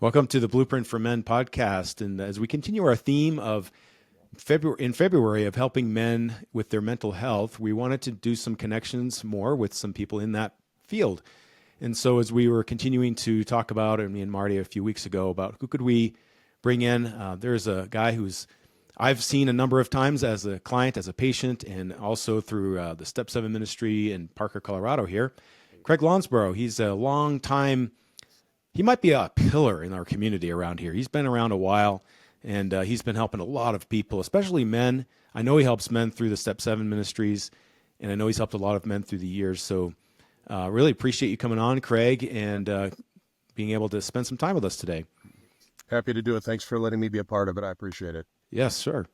Welcome to the Blueprint for Men podcast. And as we continue our theme of February of helping men with their mental health, we wanted to do some connections more with some people in that field. And so as we were continuing to talk about, and me and Marty a few weeks ago, about who could we bring in, there's a guy who's I've seen a number of times as a client, as a patient, and also through the Step 7 ministry in Parker, Colorado here. Craig Lounsbrough, he's a long time. He might be a pillar in our community around here. He's been around a while, and he's been helping a lot of people, especially men. I know he helps men through the Step 7 ministries, and I know he's helped a lot of men through the years. So really appreciate you coming on, Craig, and being able to spend some time with us today. Happy to do it. Thanks for letting me be a part of it. I appreciate it. Yes, sure.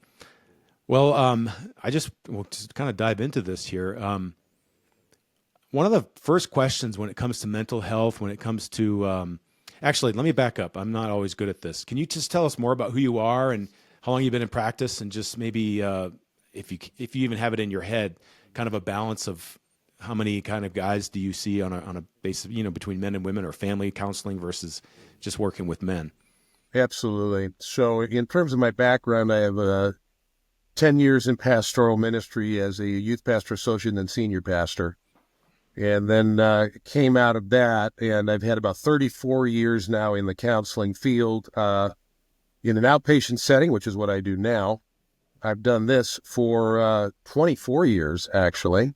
Well, we'll just kind of dive into this here. One of the first questions when it comes to mental health, when it comes to actually, let me back up. I'm not always good at this. Can you just tell us more about who you are and how long you've been in practice, and just maybe if you even have it in your head, kind of a balance of how many kind of guys do you see on a basis, between men and women, or family counseling versus just working with men? Absolutely. So in terms of my background, I have 10 years in pastoral ministry as a youth pastor associate and then senior pastor. And then came out of that, and I've had about 34 years now in the counseling field in an outpatient setting, which is what I do now. I've done this for 24 years, actually.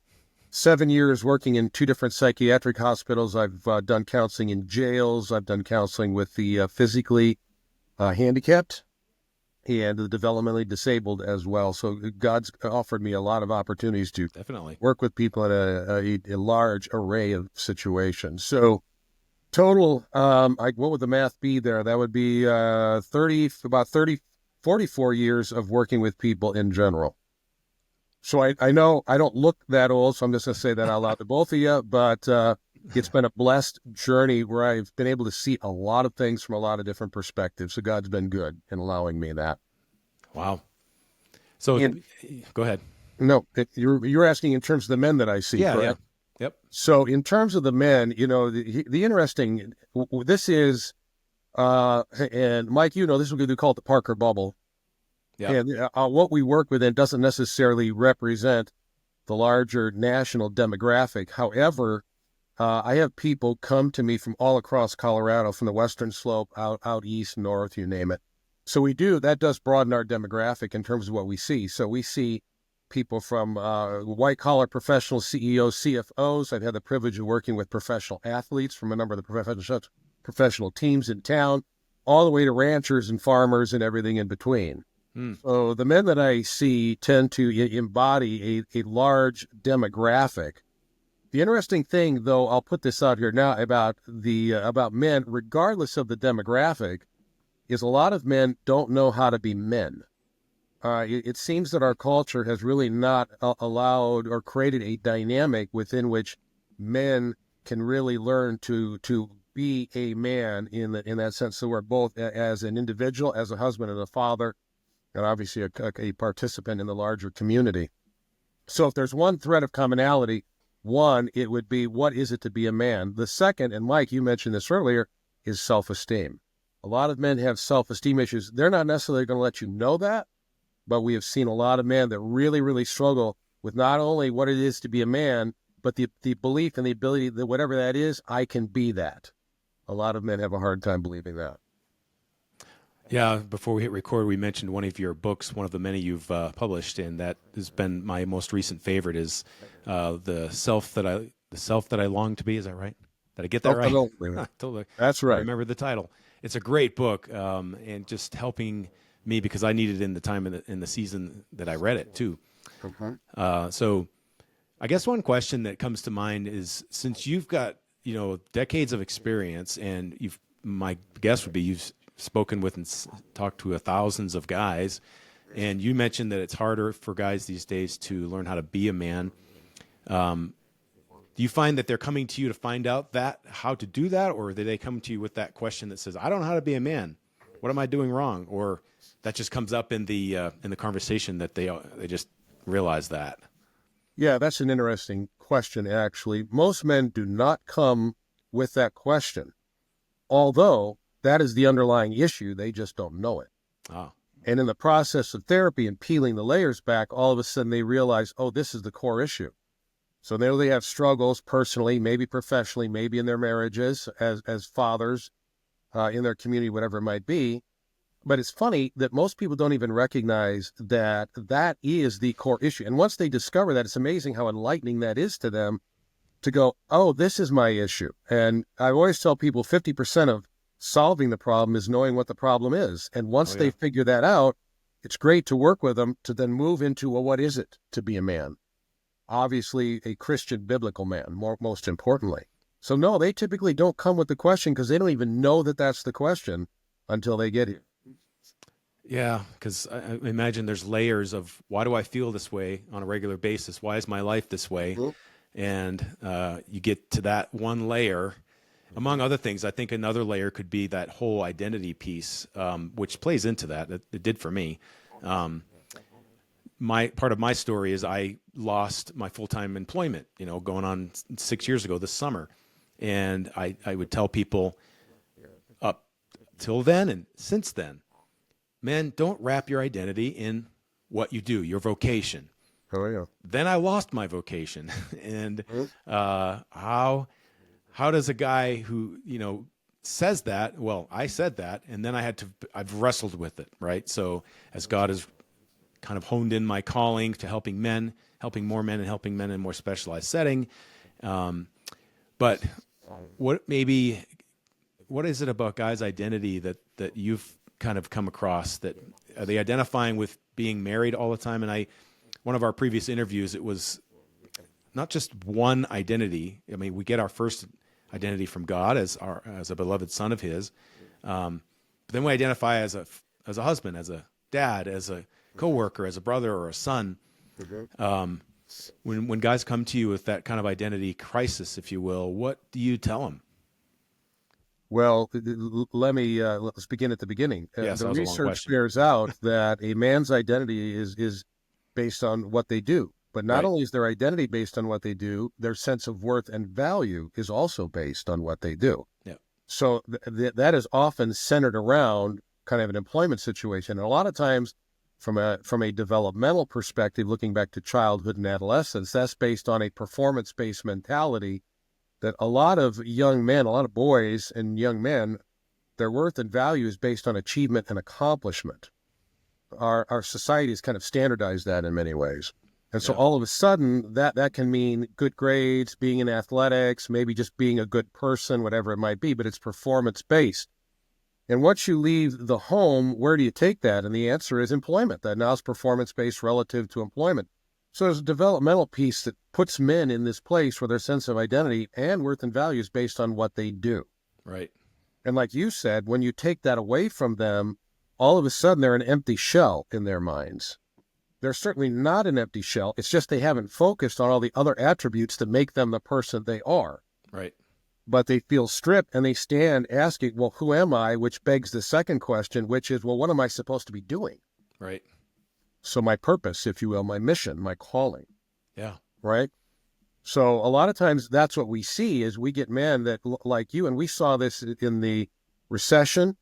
7 years working in 2 different psychiatric hospitals. I've done counseling in jails. I've done counseling with the physically handicapped and the developmentally disabled as well. So God's offered me a lot of opportunities to Definitely work with people in a large array of situations. So total, what would the math be there? That would be 44 years of working with people in general. So I know I don't look that old, so I'm just going to say that out loud to both of you, but it's been a blessed journey where I've been able to see a lot of things from a lot of different perspectives. So God's been good in allowing me that. Wow. So go ahead. No, you're asking in terms of the men that I see, correct? Yeah. Yep. So in terms of the men, the interesting, this is, and Mike, this is what we call it the Parker bubble. Yeah. And what we work with doesn't necessarily represent the larger national demographic. However, I have people come to me from all across Colorado, from the Western Slope, out east, north, you name it. So that does broaden our demographic in terms of what we see. So we see people from white-collar professional CEOs, CFOs. I've had the privilege of working with professional athletes from a number of the professional teams in town, all the way to ranchers and farmers and everything in between. So the men that I see tend to embody a large demographic. The interesting thing, though, I'll put this out here now about men, regardless of the demographic, is a lot of men don't know how to be men. It seems that our culture has really not allowed or created a dynamic within which men can really learn to be a man in that sense. So we're both as an individual, as a husband and a father, and obviously a participant in the larger community. So if there's one thread of commonality, one, it would be, what is it to be a man? The second, and Mike, you mentioned this earlier, is self-esteem. A lot of men have self-esteem issues. They're not necessarily going to let you know that, but we have seen a lot of men that really, really struggle with not only what it is to be a man, but the belief and the ability that whatever that is, I can be that. A lot of men have a hard time believing that. Yeah, before we hit record, we mentioned one of your books, one of the many you've published, and that has been my most recent favorite. Is the self that I long to be. Is that right? Did I get that right? Totally. That's right. I remember the title. It's a great book, and just helping me because I needed it in the time in the season that I read it too. Okay. So, I guess one question that comes to mind is, since you've got decades of experience, and my guess would be you've spoken with and talked to thousands of guys, and you mentioned that it's harder for guys these days to learn how to be a man. Do you find that they're coming to you to find out how to do that, or do they come to you with that question that says, I don't know how to be a man, what am I doing wrong? Or that just comes up in the conversation that they just realize that? Yeah, that's an interesting question, actually. Most men do not come with that question, although That is the underlying issue. They just don't know it. Ah, And in the process of therapy and peeling the layers back, all of a sudden they realize, oh, this is the core issue. So now they have struggles personally, maybe professionally, maybe in their marriages as fathers, in their community, whatever it might be. But it's funny that most people don't even recognize that that is the core issue. And once they discover that, it's amazing how enlightening that is to them to go, oh, this is my issue. And I always tell people 50% of solving the problem is knowing what the problem is. And once oh they yeah. figure that out, it's great to work with them to then move into, well, what is it to be a man? Obviously, a Christian biblical man, most importantly. So no, they typically don't come with the question because they don't even know that that's the question until they get here. Yeah, because I imagine there's layers of why do I feel this way on a regular basis? Why is my life this way? Mhm. And you get to that one layer. Among other things, I think another layer could be that whole identity piece, which plays into that. It did for me. My part of my story is I lost my full-time employment, going on 6 years ago this summer. And I would tell people up till then and since then, men, don't wrap your identity in what you do, your vocation. Oh, yeah. Then I lost my vocation. And Mhm. how does a guy who, says that, well, I said that, and then I've wrestled with it, right? So as God has kind of honed in my calling to helping men, helping more men and helping men in a more specialized setting. But what is it about guys' identity that you've kind of come across that are they identifying with being married all the time? And one of our previous interviews, it was not just one identity. I mean, we get our first identity from God as a beloved son of His. But then we identify as a husband, as a dad, as a coworker, as a brother or a son. When guys come to you with that kind of identity crisis, if you will, what do you tell them? Well, let's begin at the beginning. Yes, The that was a long research question. bears out that a man's identity is based on what they do. But not Right. only is their identity based on what they do, their sense of worth and value is also based on what they do. Yeah. So that is often centered around kind of an employment situation. And a lot of times from a developmental perspective, looking back to childhood and adolescence, that's based on a performance-based mentality that a lot of young men, a lot of boys and young men, their worth and value is based on achievement and accomplishment. Our society has kind of standardized that in many ways. And so Yeah. all of a sudden that can mean good grades, being in athletics, maybe just being a good person, whatever it might be, but it's performance based. And once you leave the home, where do you take that? And the answer is employment. That now is performance based relative to employment. So there's a developmental piece that puts men in this place where their sense of identity and worth and value is based on what they do. Right. And like you said, when you take that away from them, all of a sudden they're an empty shell in their minds. They're certainly not an empty shell. It's just they haven't focused on all the other attributes that make them the person they are. Right. But they feel stripped and they stand asking, well, who am I? Which begs the second question, which is, well, what am I supposed to be doing? Right. So my purpose, if you will, my mission, my calling, Yeah. right? So a lot of times that's what we see is we get men that like you, and we saw this in the recession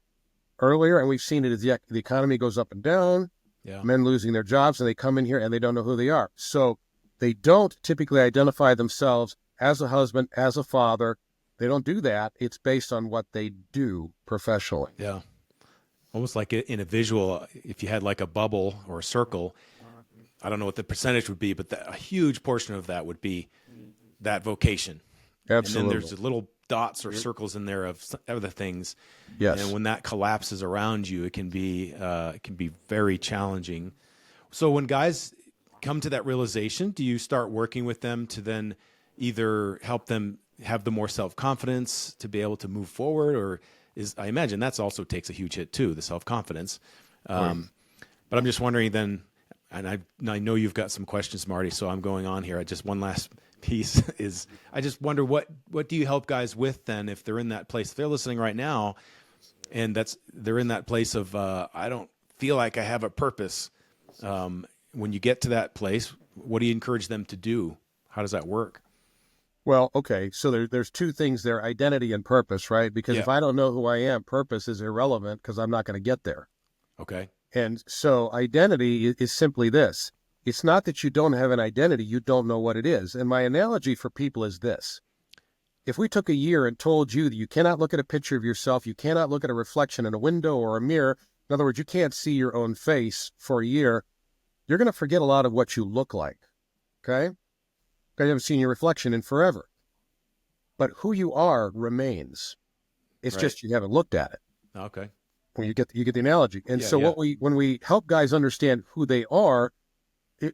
earlier, and we've seen it as the economy goes up and down, Yeah. men losing their jobs, and they come in here and they don't know who they are. So they don't typically identify themselves as a husband, as a father. They don't do that. It's based on what they do professionally. Yeah. Almost like in a visual, if you had like a bubble or a circle, I don't know what the percentage would be, but a huge portion of that would be that vocation. And then Absolutely. there's little dots or circles in there of other things. Yes. And when that collapses around you, it can be very challenging. So when guys come to that realization, do you start working with them to then either help them have the more self-confidence to be able to move forward, or I imagine that's also takes a huge hit too, the self-confidence. But I'm just wondering then, and I know you've got some questions, Marty, so I'm going on here. Just one last piece is I just wonder what do you help guys with then if they're in that place? If they're listening right now and they're in that place of I don't feel like I have a purpose. When you get to that place, what do you encourage them to do? How does that work? Well, okay. So there's two things there, identity and purpose, right? Because Yeah. if I don't know who I am, purpose is irrelevant because I'm not going to get there. Okay. And so identity is simply this. It's not that you don't have an identity, you don't know what it is. And my analogy for people is this. If we took a year and told you that you cannot look at a picture of yourself, you cannot look at a reflection in a window or a mirror, in other words, you can't see your own face for a year, you're going to forget a lot of what you look like. Okay? Because you haven't seen your reflection in forever. But who you are remains. It's Right. just you haven't looked at it. Okay. When you get the analogy. And Yeah. so Yeah. when we help guys understand who they are,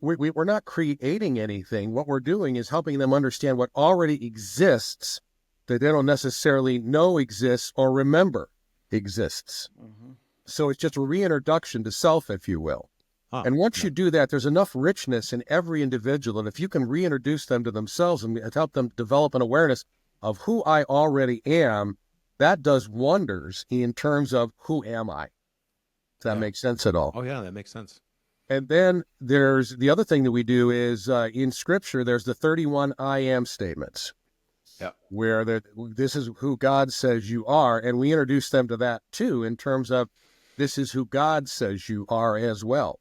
we're not creating anything. What we're doing is helping them understand what already exists that they don't necessarily know exists or remember exists. Mm-hmm. So it's just a reintroduction to self, if you will. Huh. And once Yeah. you do that, there's enough richness in every individual. And if you can reintroduce them to themselves and help them develop an awareness of who I already am, that does wonders in terms of who am I? Does that Yeah. make sense at all? Oh, yeah. That makes sense. And then there's the other thing that we do is in Scripture, there's the 31 I am statements. Yeah. Where this is who God says you are. And we introduce them to that too, in terms of this is who God says you are as well.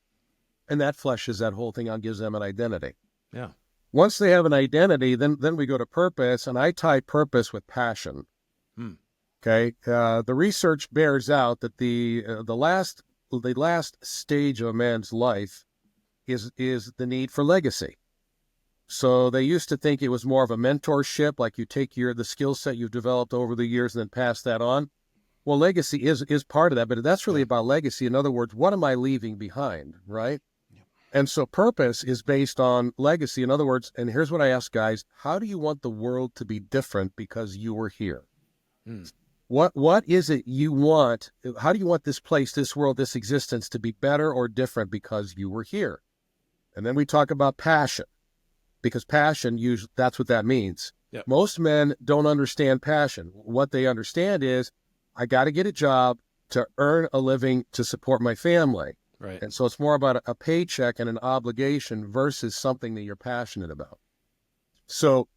And that fleshes that whole thing out, gives them an identity. Yeah. Once they have an identity, then we go to purpose, and I tie purpose with passion. Hmm. Okay. The research bears out that the last stage of a man's life is the need for legacy. So they used to think it was more of a mentorship, like you take the skill set you've developed over the years and then pass that on. Well, legacy is part of that, but that's really about legacy. In other words, what am I leaving behind, right? And so purpose is based on legacy. In other words, and here's what I ask guys, how do you want the world to be different because you were here? Hmm. What is it you want? How do you want this place, this world, this existence to be better or different because you were here? And then we talk about passion, because passion, usually that's what that means. Yep. Most men don't understand passion. What they understand is, I got to get a job to earn a living to support my family. Right. And so it's more about a paycheck and an obligation versus something that you're passionate about. So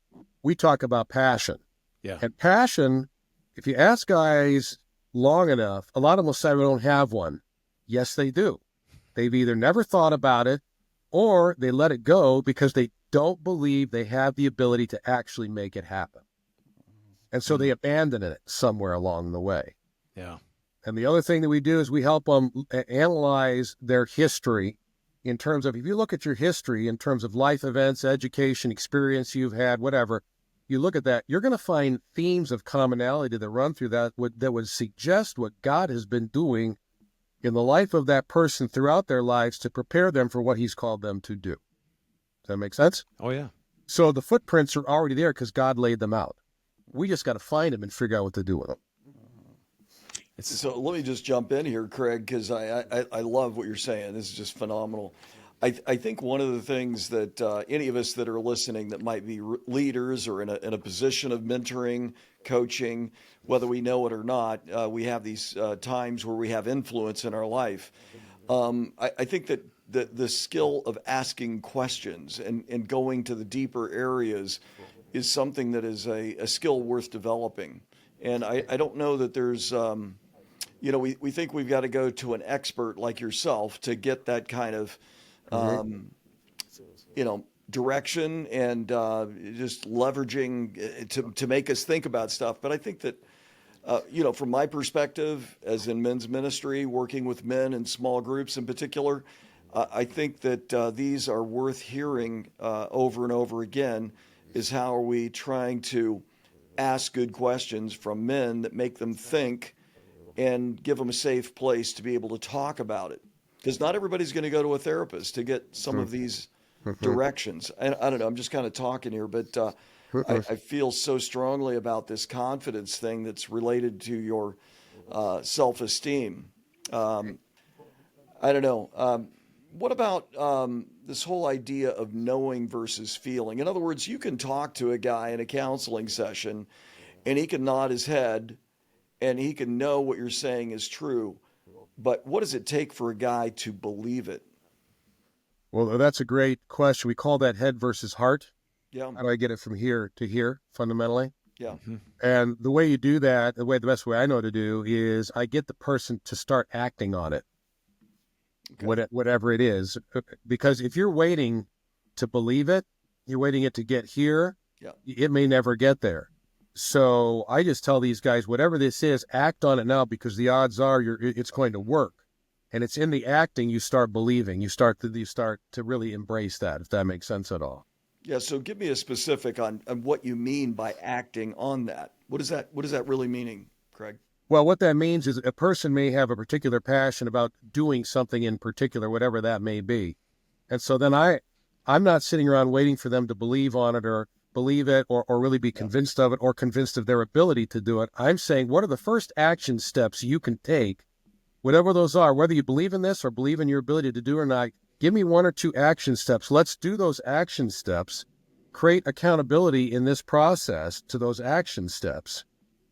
we talk about passion. Yeah. And passion, if you ask guys long enough, a lot of them will say, we don't have one. Yes, they do. They've either never thought about it or they let it go because they don't believe they have the ability to actually make it happen. And so they abandon it somewhere along the way. Yeah. And the other thing that we do is we help them analyze their history in terms of, if you look at your history in terms of life events, education, experience you've had, whatever, you look at that, you're going to find themes of commonality that run through that would suggest what God has been doing in the life of that person throughout their lives to prepare them for what he's called them to do. Does that make sense? Oh, yeah. So the footprints are already there because God laid them out. We just got to find them and figure out what to do with them. So let me just jump in here, Craig, because I love what you're saying. This is just phenomenal. I think one of the things that any of us that are listening that might be leaders or in a position of mentoring, coaching, whether we know it or not, we have these times where we have influence in our life. I think that the skill of asking questions and going to the deeper areas is something that is a skill worth developing. And I don't know that there's, we think we've got to go to an expert like yourself to get that kind of, direction and just leveraging to make us think about stuff. But I think that, from my perspective, as in men's ministry, working with men in small groups in particular, I think that these are worth hearing over and over again. Is how are we trying to ask good questions from men that make them think and give them a safe place to be able to talk about it. Because not everybody's going to go to a therapist to get some of these directions. And I don't know, I'm just kind of talking here, but I feel so strongly about this confidence thing that's related to your self-esteem. I don't know. What about this whole idea of knowing versus feeling? In other words, you can talk to a guy in a counseling session and he can nod his head and he can know what you're saying is true. But what does it take for a guy to believe it? Well, that's a great question. We call that head versus heart. Yeah. How do I get it from here to here, fundamentally? Yeah. And the way you do that, the best way I know to do is I get the person to start acting on it, Okay. whatever it is. Because if you're waiting to believe it, you're waiting it to get here, Yeah. it may never get there. So I just tell these guys, whatever this is, act on it now, because the odds are it's going to work. And it's in the acting you start believing. You start to really embrace that, if that makes sense at all. Yeah. So give me a specific on what you mean by acting on that. What is that really meaning, Craig? Well, what that means is a person may have a particular passion about doing something in particular, whatever that may be. And so then I'm not sitting around waiting for them to believe on it or believe it or really be Yeah. convinced of it or convinced of their ability to do it. I'm saying, what are the first action steps you can take, whatever those are, whether you believe in this or believe in your ability to do it or not? Give me one or two action steps. Let's do those action steps, create accountability in this process to those action steps,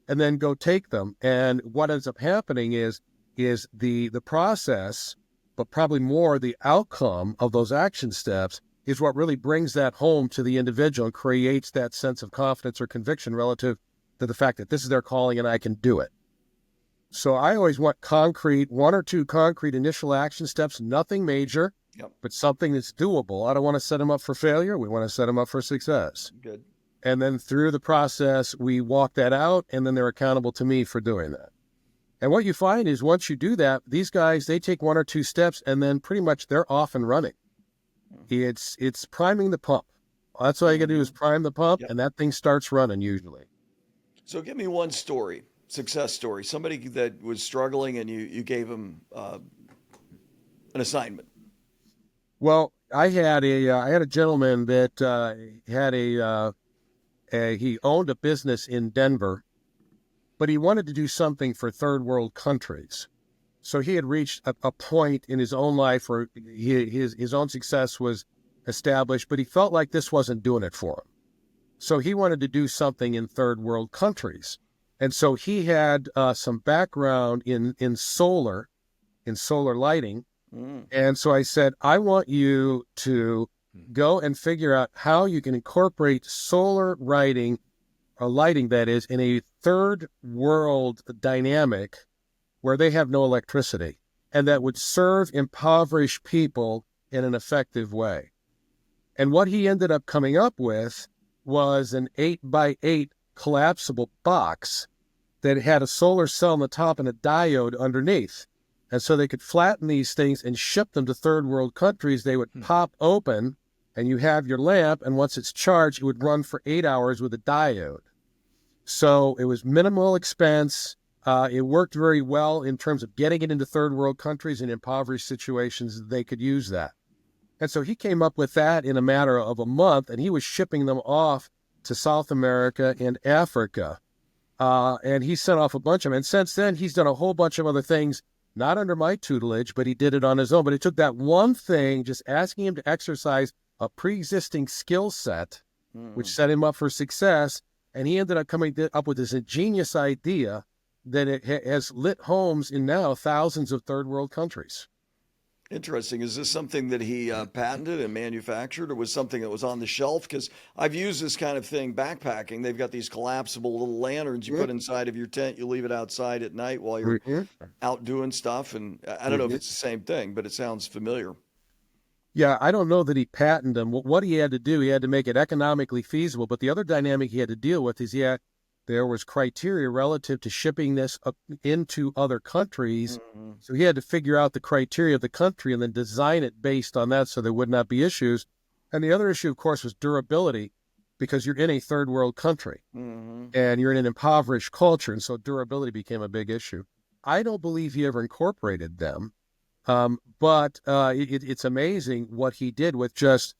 and then go take them. And what ends up happening is the process, but probably more the outcome of those action steps is what really brings that home to the individual and creates that sense of confidence or conviction relative to the fact that this is their calling and I can do it. So I always want one or two concrete initial action steps, nothing major, Yep. but something that's doable. I don't want to set them up for failure. We want to set them up for success. Good. And then through the process, we walk that out, and then they're accountable to me for doing that. And what you find is once you do that, these guys, they take one or two steps, and then pretty much they're off and running. It's priming the pump. That's all you got to do is prime the pump, Yep. and that thing starts running usually. So give me one story, success story, somebody that was struggling and you gave them an assignment. Well, I had a gentleman that he owned a business in Denver, but he wanted to do something for third world countries. So he had reached a point in his own life where his own success was established, but he felt like this wasn't doing it for him. So he wanted to do something in third world countries. And so he had some background in solar lighting. And so I said, I want you to go and figure out how you can incorporate solar lighting, or lighting that is, in a third world dynamic where they have no electricity, and that would serve impoverished people in an effective way. And what he ended up coming up with was an 8x8 collapsible box that had a solar cell on the top and a diode underneath. And so they could flatten these things and ship them to third world countries. They would pop open, and you have your lamp, and once it's charged, it would run for 8 hours with a diode. So it was minimal expense. It worked very well in terms of getting it into third world countries and impoverished situations. They could use that. And so he came up with that in a matter of a month, and he was shipping them off to South America and Africa. And he sent off a bunch of them. And since then, he's done a whole bunch of other things, not under my tutelage, but he did it on his own. But it took that one thing, just asking him to exercise a pre-existing skill set, which set him up for success. And he ended up coming up with this ingenious idea that it has lit homes in now thousands of third world countries. Interesting. Is this something that he patented and manufactured, or was something that was on the shelf? Because I've used this kind of thing backpacking. They've got these collapsible little lanterns you put inside of your tent. You leave it outside at night while you're out doing stuff. And I don't know if it's the same thing, but it sounds familiar. Yeah, I don't know that he patented them. What he had to do, he had to make it economically feasible. But the other dynamic he had to deal with is there was criteria relative to shipping this up into other countries. So he had to figure out the criteria of the country and then design it based on that so there would not be issues. And the other issue, of course, was durability, because you're in a third world country and you're in an impoverished culture. And so durability became a big issue. I don't believe he ever incorporated them. But it's amazing what he did with just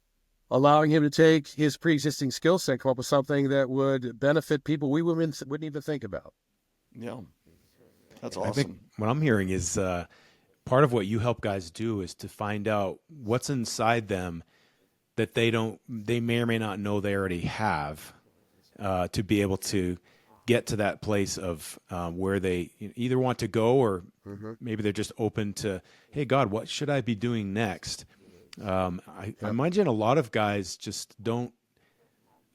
allowing him to take his pre-existing skill set and come up with something that would benefit people we wouldn't even think about. Yeah, that's I think awesome. what I'm hearing is part of what you help guys do is to find out what's inside them that they may or may not know they already have, to be able to get to that place of where they either want to go, or maybe they're just open to, hey, God, what should I be doing next? I imagine a lot of guys just don't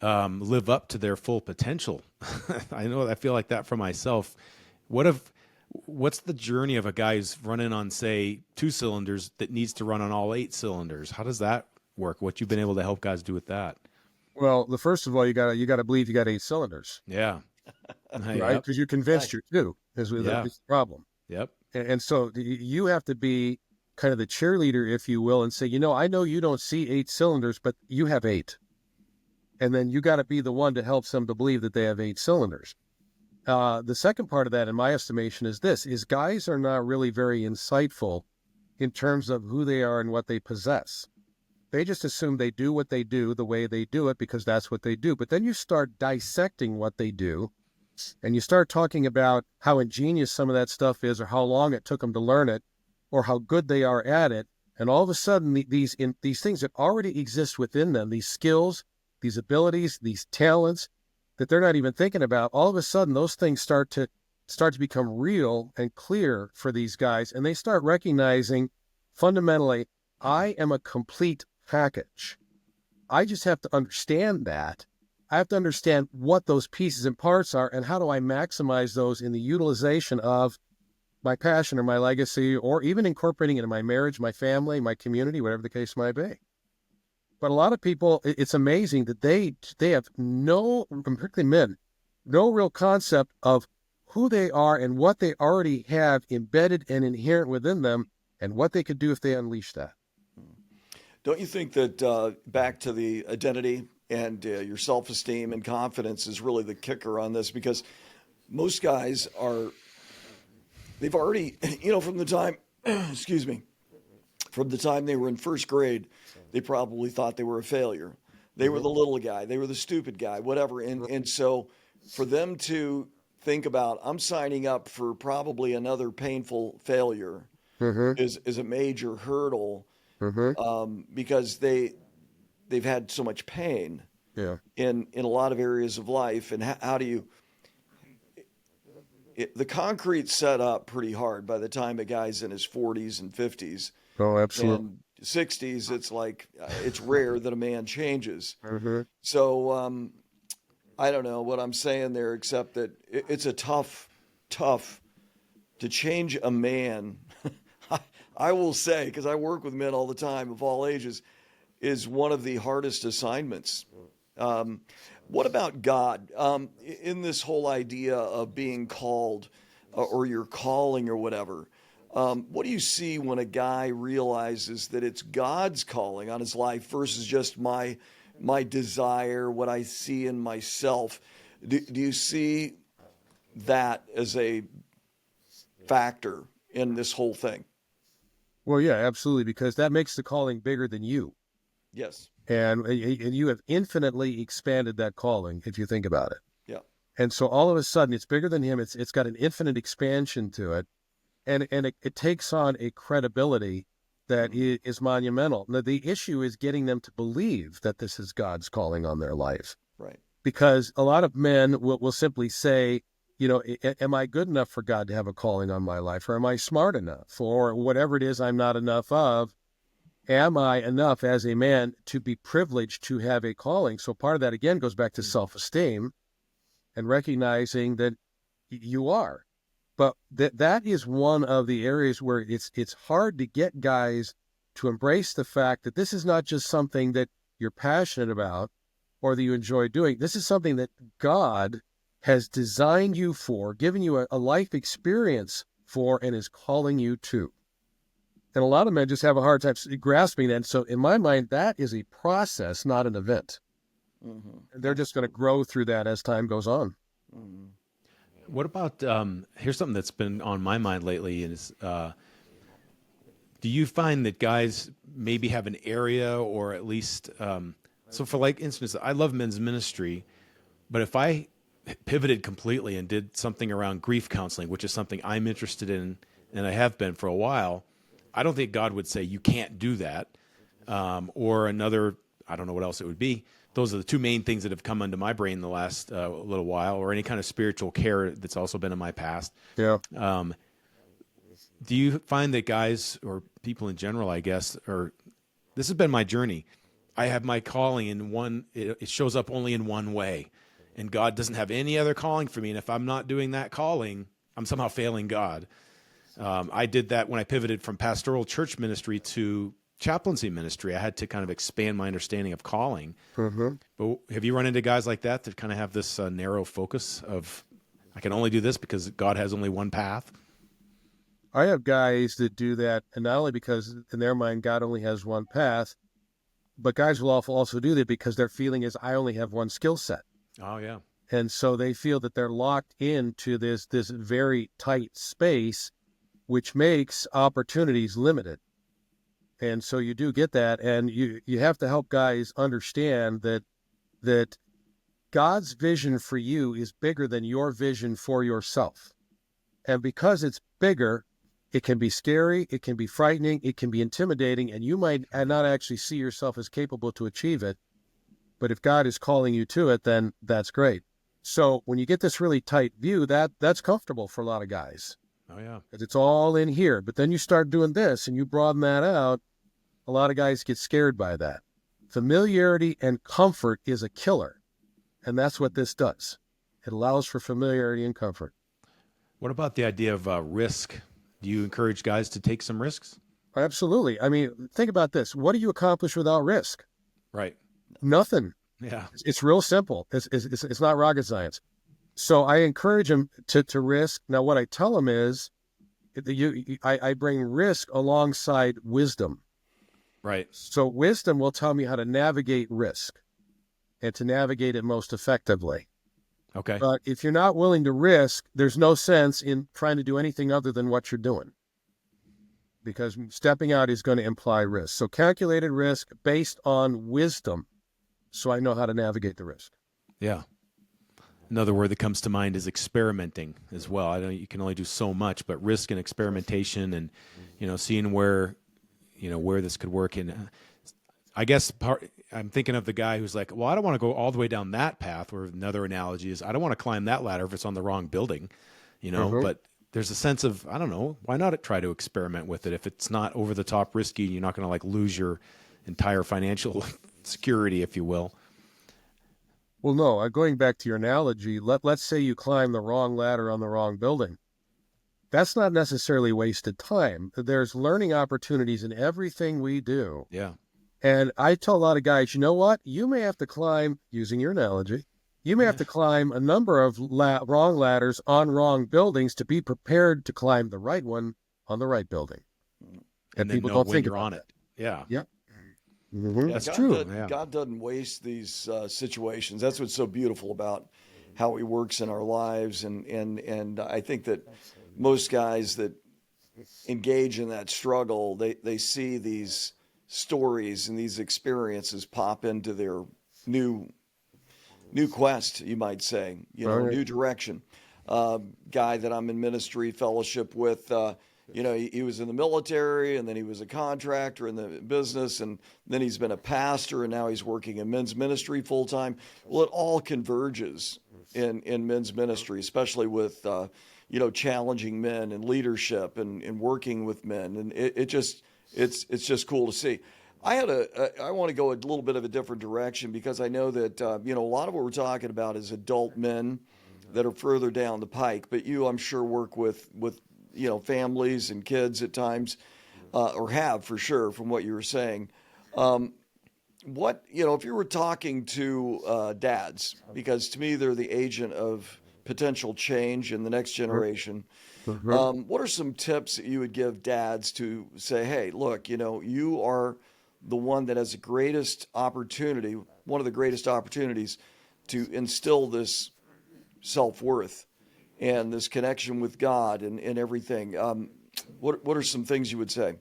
live up to their full potential. I feel like that for myself. What's the journey of a guy who's running on, say, 2 cylinders that needs to run on all 8 cylinders? How does that work? What you've been able to help guys do with that? Well, the first of all, you gotta believe you got 8 cylinders, Yeah. right? Yep. Because you're convinced you're two Yeah. is the problem. Yep. And so you have to be kind of the cheerleader, if you will, and say, I know you don't see 8 cylinders, but you have 8. And then you got to be the one to help them to believe that they have 8 cylinders. The second part of that, in my estimation, is guys are not really very insightful in terms of who they are and what they possess. They just assume they do what they do the way they do it because that's what they do. But then you start dissecting what they do, and you start talking about how ingenious some of that stuff is, or how long it took them to learn it, or how good they are at it. And all of a sudden, these things that already exist within them, these skills, these abilities, these talents that they're not even thinking about, all of a sudden those things start to become real and clear for these guys, and they start recognizing fundamentally, I am a complete package. I just have to understand that. I have to understand what those pieces and parts are, and how do I maximize those in the utilization of my passion or my legacy, or even incorporating it in my marriage, my family, my community, whatever the case might be. But a lot of people, it's amazing that they have no, particularly men, no real concept of who they are and what they already have embedded and inherent within them, and what they could do if they unleash that. Don't you think that back to the identity and your self-esteem and confidence is really the kicker on this? Because most guys they've already, from the time, excuse me, from the time they were in first grade, they probably thought they were a failure. They were the little guy. They were the stupid guy, whatever. And so for them to think about, I'm signing up for probably another painful failure is a major hurdle because they've had so much pain Yeah. in a lot of areas of life. And how do you the concrete's set up pretty hard by the time a guy's in his 40s and 50s Oh, absolutely. and 60s. It's like it's rare that a man changes. Mm-hmm. So I don't know what I'm saying there, except that it's a tough to change a man. I will say, because I work with men all the time of all ages, is one of the hardest assignments. What about God? In this whole idea of being called or your calling or whatever, what do you see when a guy realizes that it's God's calling on his life versus just my desire, what I see in myself? Do you see that as a factor in this whole thing? Well, yeah, absolutely, because that makes the calling bigger than you. Yes. And you have infinitely expanded that calling, if you think about it. Yeah. And so all of a sudden, it's bigger than him. It's got an infinite expansion to it. And it takes on a credibility that is monumental. Now, the issue is getting them to believe that this is God's calling on their life. Right. Because a lot of men will simply say, am I good enough for God to have a calling on my life? Or am I smart enough? Or whatever it is I'm not enough of, am I enough as a man to be privileged to have a calling? So part of that, again, goes back to self-esteem and recognizing that you are. But that is one of the areas where it's hard to get guys to embrace the fact that this is not just something that you're passionate about or that you enjoy doing. This is something that God has designed you for, given you a life experience for, and is calling you to. And a lot of men just have a hard time grasping that. And so in my mind, that is a process, not an event. Mm-hmm. And they're just going to grow through that as time goes on. Mm-hmm. What about here's something that's been on my mind lately is do you find that guys maybe have an area or at least so for like instance, I love men's ministry, but if I pivoted completely and did something around grief counseling, which is something I'm interested in and I have been for a while, I don't think God would say you can't do that. Or another, I don't know what else it would be. Those are the two main things that have come into my brain the last little while, or any kind of spiritual care that's also been in my past. Yeah. Do you find that guys or people in general, I guess, or this has been my journey. I have my calling in one, it shows up only in one way. And God doesn't have any other calling for me. And if I'm not doing that calling, I'm somehow failing God. I did that when I pivoted from pastoral church ministry to chaplaincy ministry. I had to kind of expand my understanding of calling. Mm-hmm. But have you run into guys like that that kind of have this narrow focus of, I can only do this because God has only one path? I have guys that do that, and not only because in their mind God only has one path, but guys will also do that because their feeling is I only have one skill set. Oh, yeah. And so they feel that they're locked into this very tight space, which makes opportunities limited. And so you do get that, and you have to help guys understand that God's vision for you is bigger than your vision for yourself. And because it's bigger, it can be scary, it can be frightening, it can be intimidating, and you might not actually see yourself as capable to achieve it. But if God is calling you to it, then that's great. So when you get this really tight view, that's comfortable for a lot of guys. Oh, yeah. Because it's all in here. But then you start doing this and you broaden that out, a lot of guys get scared by that. Familiarity and comfort is a killer. And that's what this does. It allows for familiarity and comfort. What about the idea of risk? Do you encourage guys to take some risks? Absolutely. I mean, think about this. What do you accomplish without risk? Right. Nothing. Yeah. It's real simple. It's not rocket science. So I encourage them to risk. Now, what I tell them is I bring risk alongside wisdom. Right. So wisdom will tell me how to navigate risk and to navigate it most effectively. Okay. But if you're not willing to risk, there's no sense in trying to do anything other than what you're doing, because stepping out is going to imply risk. So calculated risk based on wisdom, so I know how to navigate the risk. Yeah. Another word that comes to mind is experimenting as well. I know you can only do so much, but risk and experimentation and, seeing where this could work. And I guess I'm thinking of the guy who's like, well, I don't want to go all the way down that path. Or another analogy is I don't want to climb that ladder if it's on the wrong building, but there's a sense of, I don't know, why not try to experiment with it? If it's not over the top risky, you're not going to lose your entire financial security, if you will. Well, no, going back to your analogy, let's say you climb the wrong ladder on the wrong building. That's not necessarily wasted time. There's learning opportunities in everything we do. Yeah. And I tell a lot of guys, you know what? You may have to climb, using your analogy, you may have to climb a number of wrong ladders on wrong buildings to be prepared to climb the right one on the right building. And people know don't when think you're about on that. it. Yeah. Yep. Mm-hmm. That's God true. God doesn't waste these situations. That's what's so beautiful about how He works in our lives, and I think that most guys that engage in that struggle, they see these stories and these experiences pop into their new quest, you might say, new direction. Guy that I'm in ministry fellowship with, he was in the military, and then he was a contractor in the business, and then he's been a pastor, and now he's working in men's ministry full time. Well, it all converges in men's ministry, especially with challenging men and leadership and working with men, and it's just cool to see. I want to go a little bit of a different direction, because I know that a lot of what we're talking about is adult men that are further down the pike, but you, I'm sure, work with families and kids at times, or have for sure from what you were saying. If you were talking to dads, because to me they're the agent of potential change in the next generation, what are some tips that you would give dads to say, hey, look, you are the one that has the greatest opportunity, one of the greatest opportunities to instill this self-worth and this connection with God and everything. What are some things you would say?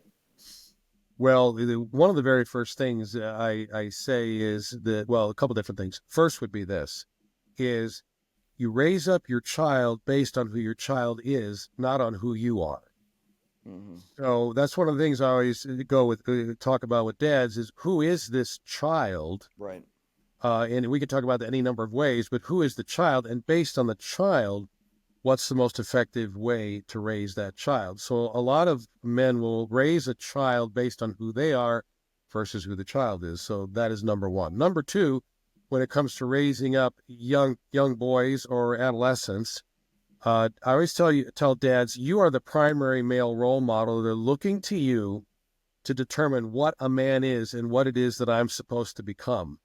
Well, one of the very first things I say is that, a couple different things. First would be this, is you raise up your child based on who your child is, not on who you are. Mm-hmm. So that's one of the things I always talk about with dads is, who is this child? Right. And we could talk about that any number of ways, but who is the child? And based on the child, what's the most effective way to raise that child? So a lot of men will raise a child based on who they are versus who the child is. So that is number one. Number two, when it comes to raising up young boys or adolescents, I always tell dads, you are the primary male role model. They're looking to you to determine what a man is and what it is that I'm supposed to become.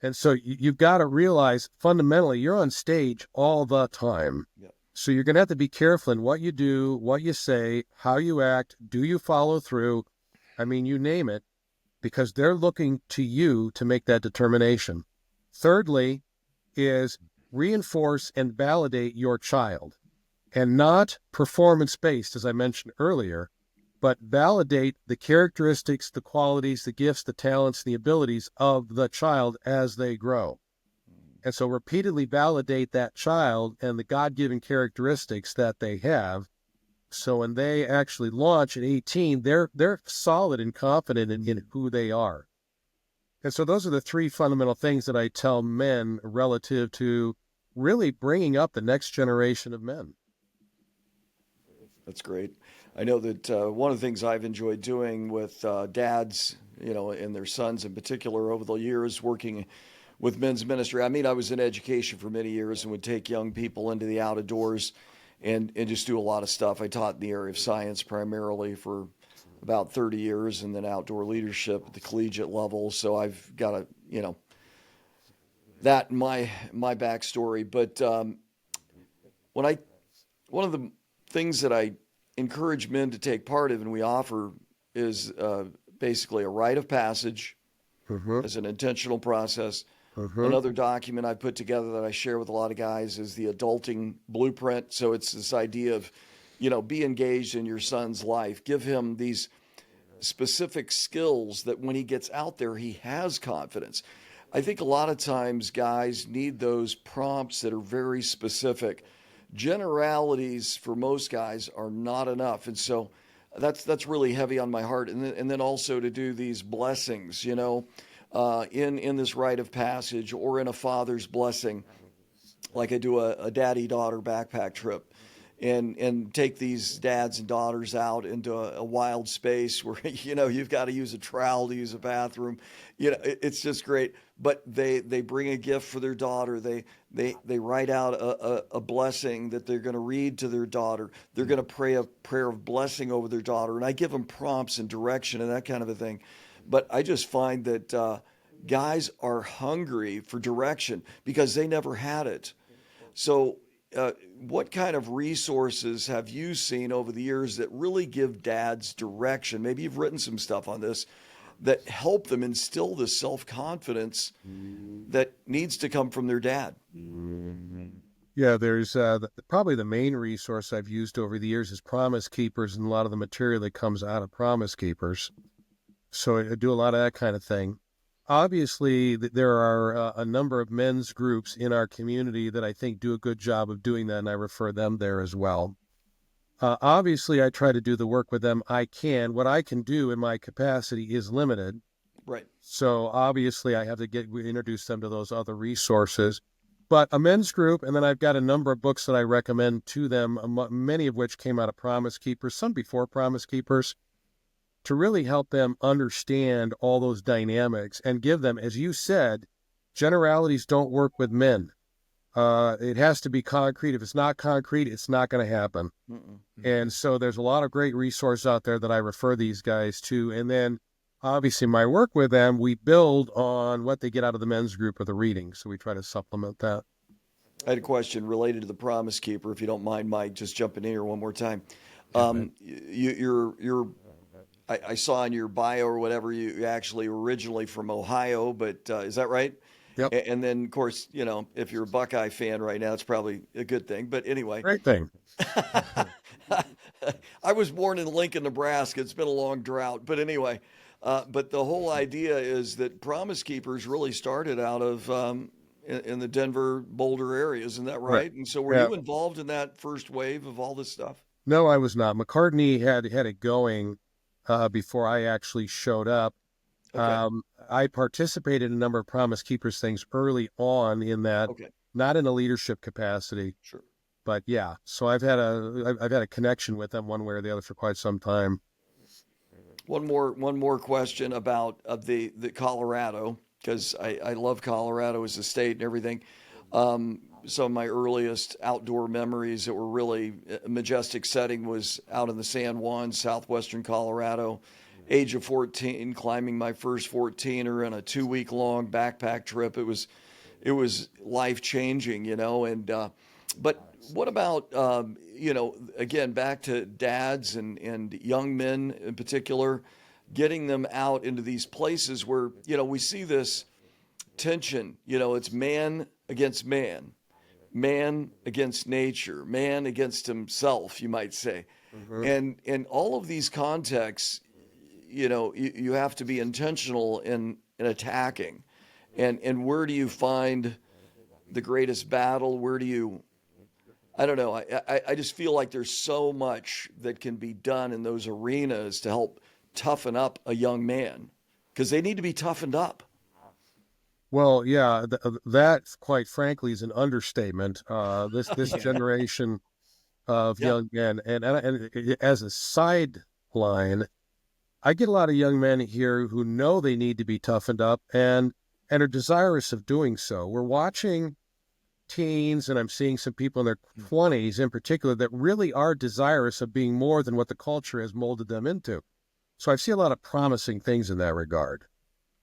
And so you've got to realize fundamentally you're on stage all the time. Yeah. So you're going to have to be careful in what you do, what you say, how you act. Do you follow through? I mean, you name it, because they're looking to you to make that determination. Thirdly is reinforce and validate your child, and not performance-based, as I mentioned earlier, but validate the characteristics, the qualities, the gifts, the talents, the abilities of the child as they grow. And so repeatedly validate that child and the God-given characteristics that they have. So when they actually launch at 18, they're solid and confident in who they are. And so those are the three fundamental things that I tell men relative to really bringing up the next generation of men. That's great. I know that one of the things I've enjoyed doing with dads, and their sons in particular over the years, working with men's ministry. I mean, I was in education for many years and would take young people into the outdoors and just do a lot of stuff. I taught in the area of science primarily for about 30 years, and then outdoor leadership at the collegiate level. So I've got that in my backstory. But one of the things that I encourage men to take part of and we offer is basically a rite of passage as an intentional process. Another document I put together that I share with a lot of guys is the adulting blueprint. So it's this idea of, be engaged in your son's life. Give him these specific skills that when he gets out there, he has confidence. I think a lot of times guys need those prompts that are very specific. Generalities for most guys are not enough. And so that's really heavy on my heart. And then also to do these blessings, in this rite of passage or in a father's blessing, like I do a daddy-daughter backpack trip, and take these dads and daughters out into a wild space where you've got to use a trowel to use a bathroom. It's just great. But they bring a gift for their daughter. They write out a blessing that they're going to read to their daughter. They're going to pray a prayer of blessing over their daughter, and I give them prompts and direction and that kind of a thing. But I just find that guys are hungry for direction because they never had it. So what kind of resources have you seen over the years that really give dads direction? Maybe you've written some stuff on this that help them instill the self-confidence that needs to come from their dad. Yeah, there's probably the main resource I've used over the years is Promise Keepers and a lot of the material that comes out of Promise Keepers. So I do a lot of that kind of thing. Obviously, there are a number of men's groups in our community that I think do a good job of doing that, and I refer them there as well. Obviously, I try to do the work with them I can. What I can do in my capacity is limited. Right. So obviously, I have to introduce them to those other resources. But a men's group, and then I've got a number of books that I recommend to them, many of which came out of Promise Keepers, some before Promise Keepers, to really help them understand all those dynamics and give them, as you said, generalities don't work with men. It has to be concrete. If it's not concrete, it's not going to happen. And so there's a lot of great resources out there that I refer these guys to. And then obviously my work with them, we build on what they get out of the men's group or the reading. So we try to supplement that. I had a question related to the Promise Keeper, if you don't mind, Mike, just jumping in here one more time. I saw in your bio or whatever, you actually were originally from Ohio, but is that right? Yep. And then, of course, if you're a Buckeye fan right now, it's probably a good thing. But anyway, Great thing. I was born in Lincoln, Nebraska. It's been a long drought. But anyway, but the whole idea is that Promise Keepers really started out of in the Denver, Boulder area. Isn't that right? And so were you involved in that first wave of all this stuff? No, I was not. McCartney had it going before I actually showed up. Okay. I participated in a number of Promise Keepers things early on in that, not in a leadership capacity. Sure. But yeah, so I've had a connection with them one way or the other for quite some time. One more question about the Colorado, because I love Colorado as a state and everything. Some of my earliest outdoor memories that were really a majestic setting was out in the San Juan, southwestern Colorado. Age of 14, climbing my first 14er in a 2 week long backpack trip. It was life changing, and but what about again, back to dads and young men in particular, getting them out into these places where we see this tension. It's man against man, man against nature, man against himself, you might say. And in all of these contexts, you have to be intentional in attacking. And where do you find the greatest battle? Where do you, I don't know. I just feel like there's so much that can be done in those arenas to help toughen up a young man, because they need to be toughened up. Well, yeah, that quite frankly is an understatement. This generation of Yeah. young men, and as a sideline, I get a lot of young men here who know they need to be toughened up and are desirous of doing so. We're watching teens, and I'm seeing some people in their 20s in particular that really are desirous of being more than what the culture has molded them into. So I see a lot of promising things in that regard.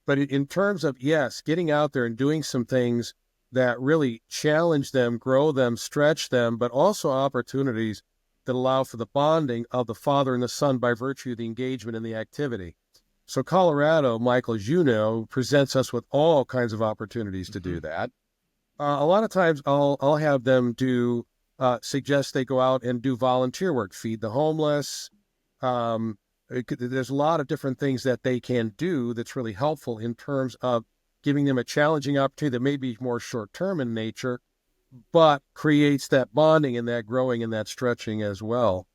But in terms of, yes, getting out there and doing some things that really challenge them, grow them, stretch them, but also opportunities that allow for the bonding of the father and the son by virtue of the engagement in the activity. So Colorado, Michael, as you know, presents us with all kinds of opportunities to do that. A lot of times I'll have them suggest they go out and do volunteer work, feed the homeless. There's a lot of different things that they can do that's really helpful in terms of giving them a challenging opportunity that may be more short-term in nature, but creates that bonding and that growing and that stretching as well.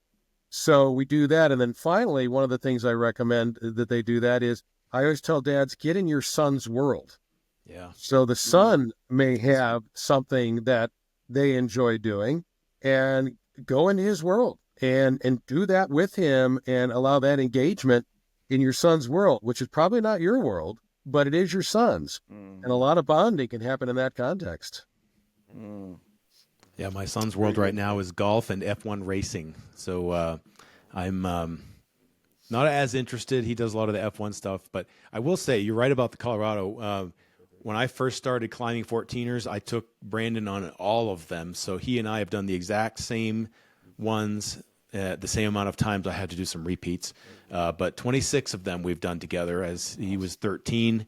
So we do that. And then finally, one of the things I recommend that they do that is I always tell dads, get in your son's world. Yeah. So the son may have something that they enjoy doing and go into his world and do that with him and allow that engagement in your son's world, which is probably not your world, but it is your son's. And a lot of bonding can happen in that context. Yeah, my son's world right now is golf and F1 racing. So I'm not as interested. He does a lot of the F1 stuff, but I will say you're right about the Colorado. When I first started climbing 14ers, I took Brandon on all of them. So he and I have done the exact same ones at the same amount of times. I had to do some repeats, but 26 of them we've done together. As he was 13,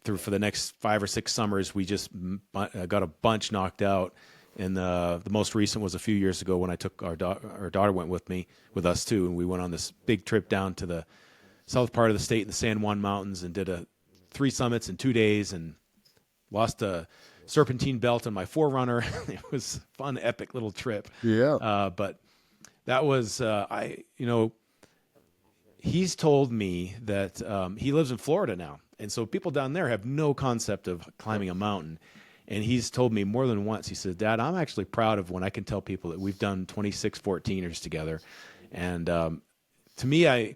for the next 5 or 6 summers, we just got a bunch knocked out. And the most recent was a few years ago when I took our daughter went with us too, and we went on this big trip down to the south part of the state in the San Juan Mountains and did 3 summits in 2 days and lost a serpentine belt on my Forerunner. It was a fun, epic little trip. Yeah. But that was he's told me that he lives in Florida now, and so people down there have no concept of climbing a mountain. And he's told me more than once, he says, Dad, I'm actually proud of when I can tell people that we've done 26 14ers together. And to me,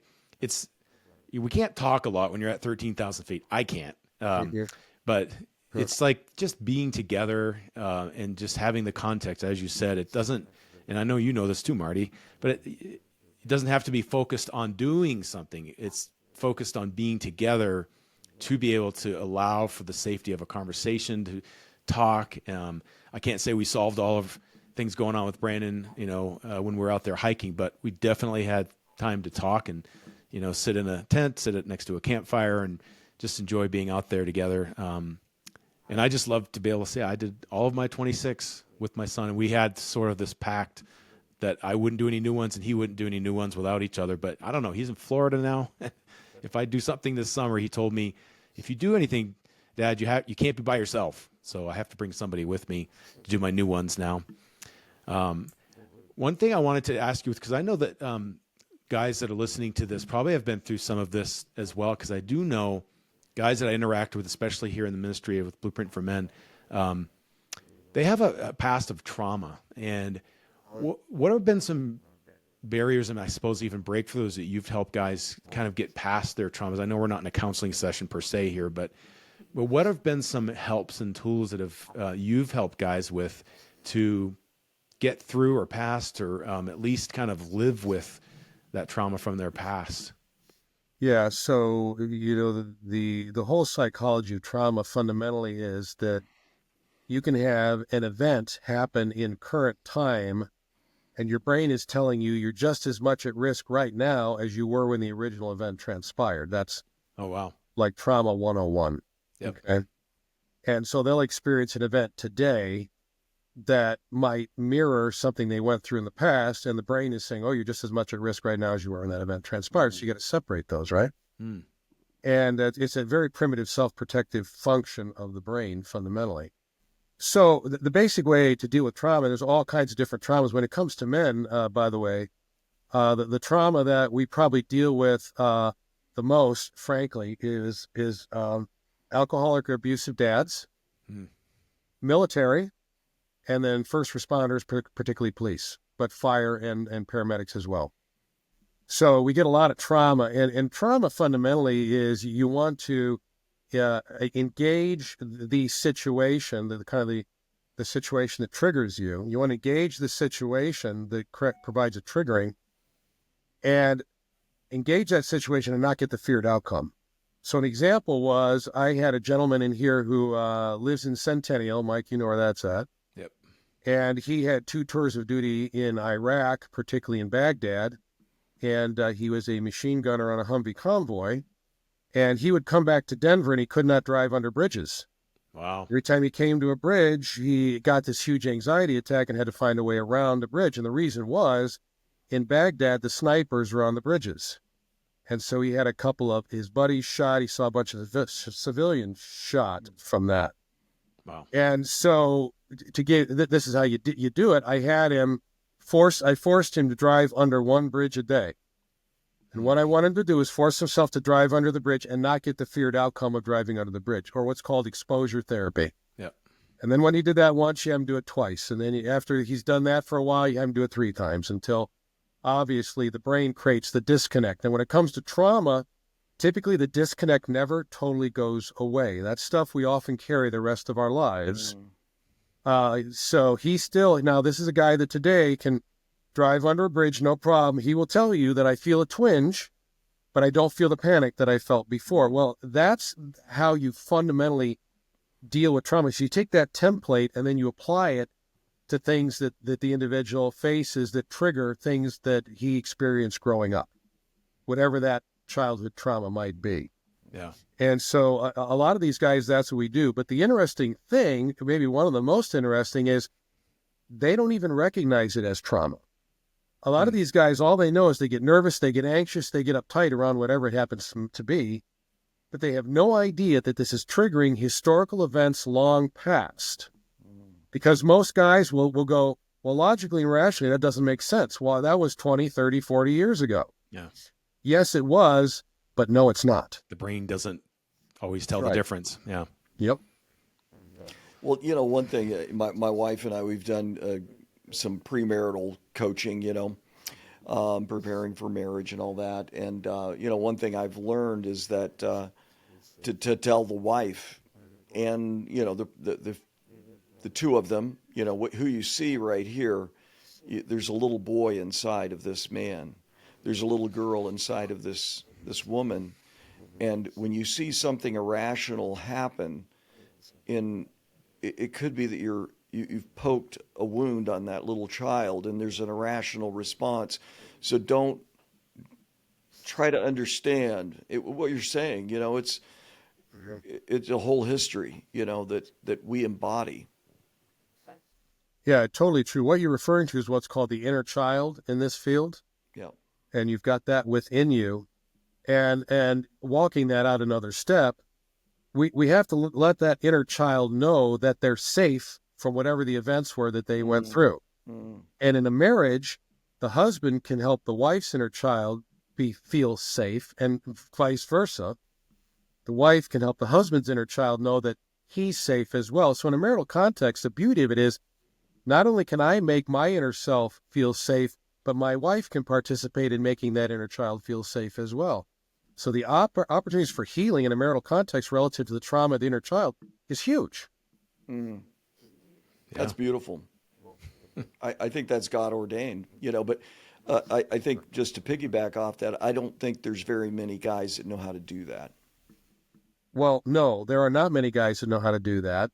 we can't talk a lot when you're at 13,000 feet. I can't. But it's like just being together and just having the context, as you said. It doesn't, and I know you know this too, Marty, but it doesn't have to be focused on doing something. It's focused on being together to be able to allow for the safety of a conversation, to talk. I can't say we solved all of things going on with Brandon, when we were out there hiking, but we definitely had time to talk and, sit in a tent, sit next to a campfire and just enjoy being out there together. And I just love to be able to say I did all of my 26 with my son, and we had sort of this pact that I wouldn't do any new ones and he wouldn't do any new ones without each other. But I don't know. He's in Florida now. If I do something this summer, he told me, if you do anything, Dad, you can't be by yourself. So I have to bring somebody with me to do my new ones now. One thing I wanted to ask you, because I know that guys that are listening to this probably have been through some of this as well, because I do know guys that I interact with, especially here in the ministry with Blueprint for Men, they have a past of trauma. And what have been some barriers and I suppose even breakthroughs that you've helped guys kind of get past their traumas? I know we're not in a counseling session per se here, but what have been some helps and tools that have you've helped guys with to get through or past or at least kind of live with that trauma from their past? Yeah, so the whole psychology of trauma fundamentally is that you can have an event happen in current time, and your brain is telling you you're just as much at risk right now as you were when the original event transpired. That's Oh, wow. like trauma 101. Yep. Okay. And so they'll experience an event today that might mirror something they went through in the past, and the brain is saying, oh, you're just as much at risk right now as you were when that event transpired. So you got to separate those, right? Mm. And it's a very primitive self-protective function of the brain fundamentally. So the basic way to deal with trauma, there's all kinds of different traumas. When it comes to men, by the way, the trauma that we probably deal with the most, frankly, is alcoholic or abusive dads, military, and then first responders, particularly police, but fire and paramedics as well. So we get a lot of trauma, and trauma fundamentally is you want to engage the situation, the situation that triggers you. You want to engage the situation that provides a triggering, and engage that situation and not get the feared outcome. So an example was I had a gentleman in here who lives in Centennial. Mike, you know where that's at. Yep. And he had 2 tours of duty in Iraq, particularly in Baghdad. And he was a machine gunner on a Humvee convoy. And he would come back to Denver and he could not drive under bridges. Wow. Every time he came to a bridge, he got this huge anxiety attack and had to find a way around the bridge. And the reason was, in Baghdad, the snipers were on the bridges. And so he had a couple of his buddies shot. He saw a bunch of civilians shot from that. Wow. And so to get, this is how you do it. I forced him to drive under 1 bridge a day. And what I wanted him to do is force himself to drive under the bridge and not get the feared outcome of driving under the bridge, or what's called exposure therapy. Yep. And then when he did that once, you have him do it twice. And then after he's done that for a while, you have him do it 3 times until obviously the brain creates the disconnect. And when it comes to trauma, typically the disconnect never totally goes away. That's stuff we often carry the rest of our lives. So he still, now this is a guy that today can drive under a bridge, no problem. He will tell you that I feel a twinge, but I don't feel the panic that I felt before. Well, that's how you fundamentally deal with trauma. So you take that template and then you apply it to things that the individual faces that trigger things that he experienced growing up, whatever that childhood trauma might be. Yeah. And so a lot of these guys, that's what we do. But the interesting thing, maybe one of the most interesting, is they don't even recognize it as trauma. A lot of these guys, all they know is they get nervous, they get anxious, they get uptight around whatever it happens to be, but they have no idea that this is triggering historical events long past. Because most guys will go, well, logically and rationally, that doesn't make sense. Well, that was 20, 30, 40 years ago. Yeah. Yes, it was, but no, it's not. The brain doesn't always tell the Right. difference. Yeah. Yep. Well, one thing, my wife and I, we've done some premarital coaching, preparing for marriage and all that. And, one thing I've learned is that to tell the wife and, the 2 of them, who you see right here, there's a little boy inside of this man. There's a little girl inside of this woman. And when you see something irrational happen, it could be that you've poked a wound on that little child and there's an irrational response. So don't try to understand what you're saying. It's a whole history, that we embody. Yeah, totally true. What you're referring to is what's called the inner child in this field. Yeah. And you've got that within you. And walking that out another step, we have to let that inner child know that they're safe from whatever the events were that they went through. And in a marriage, the husband can help the wife's inner child feel safe, and vice versa. The wife can help the husband's inner child know that he's safe as well. So in a marital context, the beauty of it is not only can I make my inner self feel safe, but my wife can participate in making that inner child feel safe as well. So the opportunities for healing in a marital context relative to the trauma of the inner child is huge. Mm. Yeah. That's beautiful. I think that's God ordained, but I think just to piggyback off that, I don't think there's very many guys that know how to do that. Well, no, there are not many guys that know how to do that.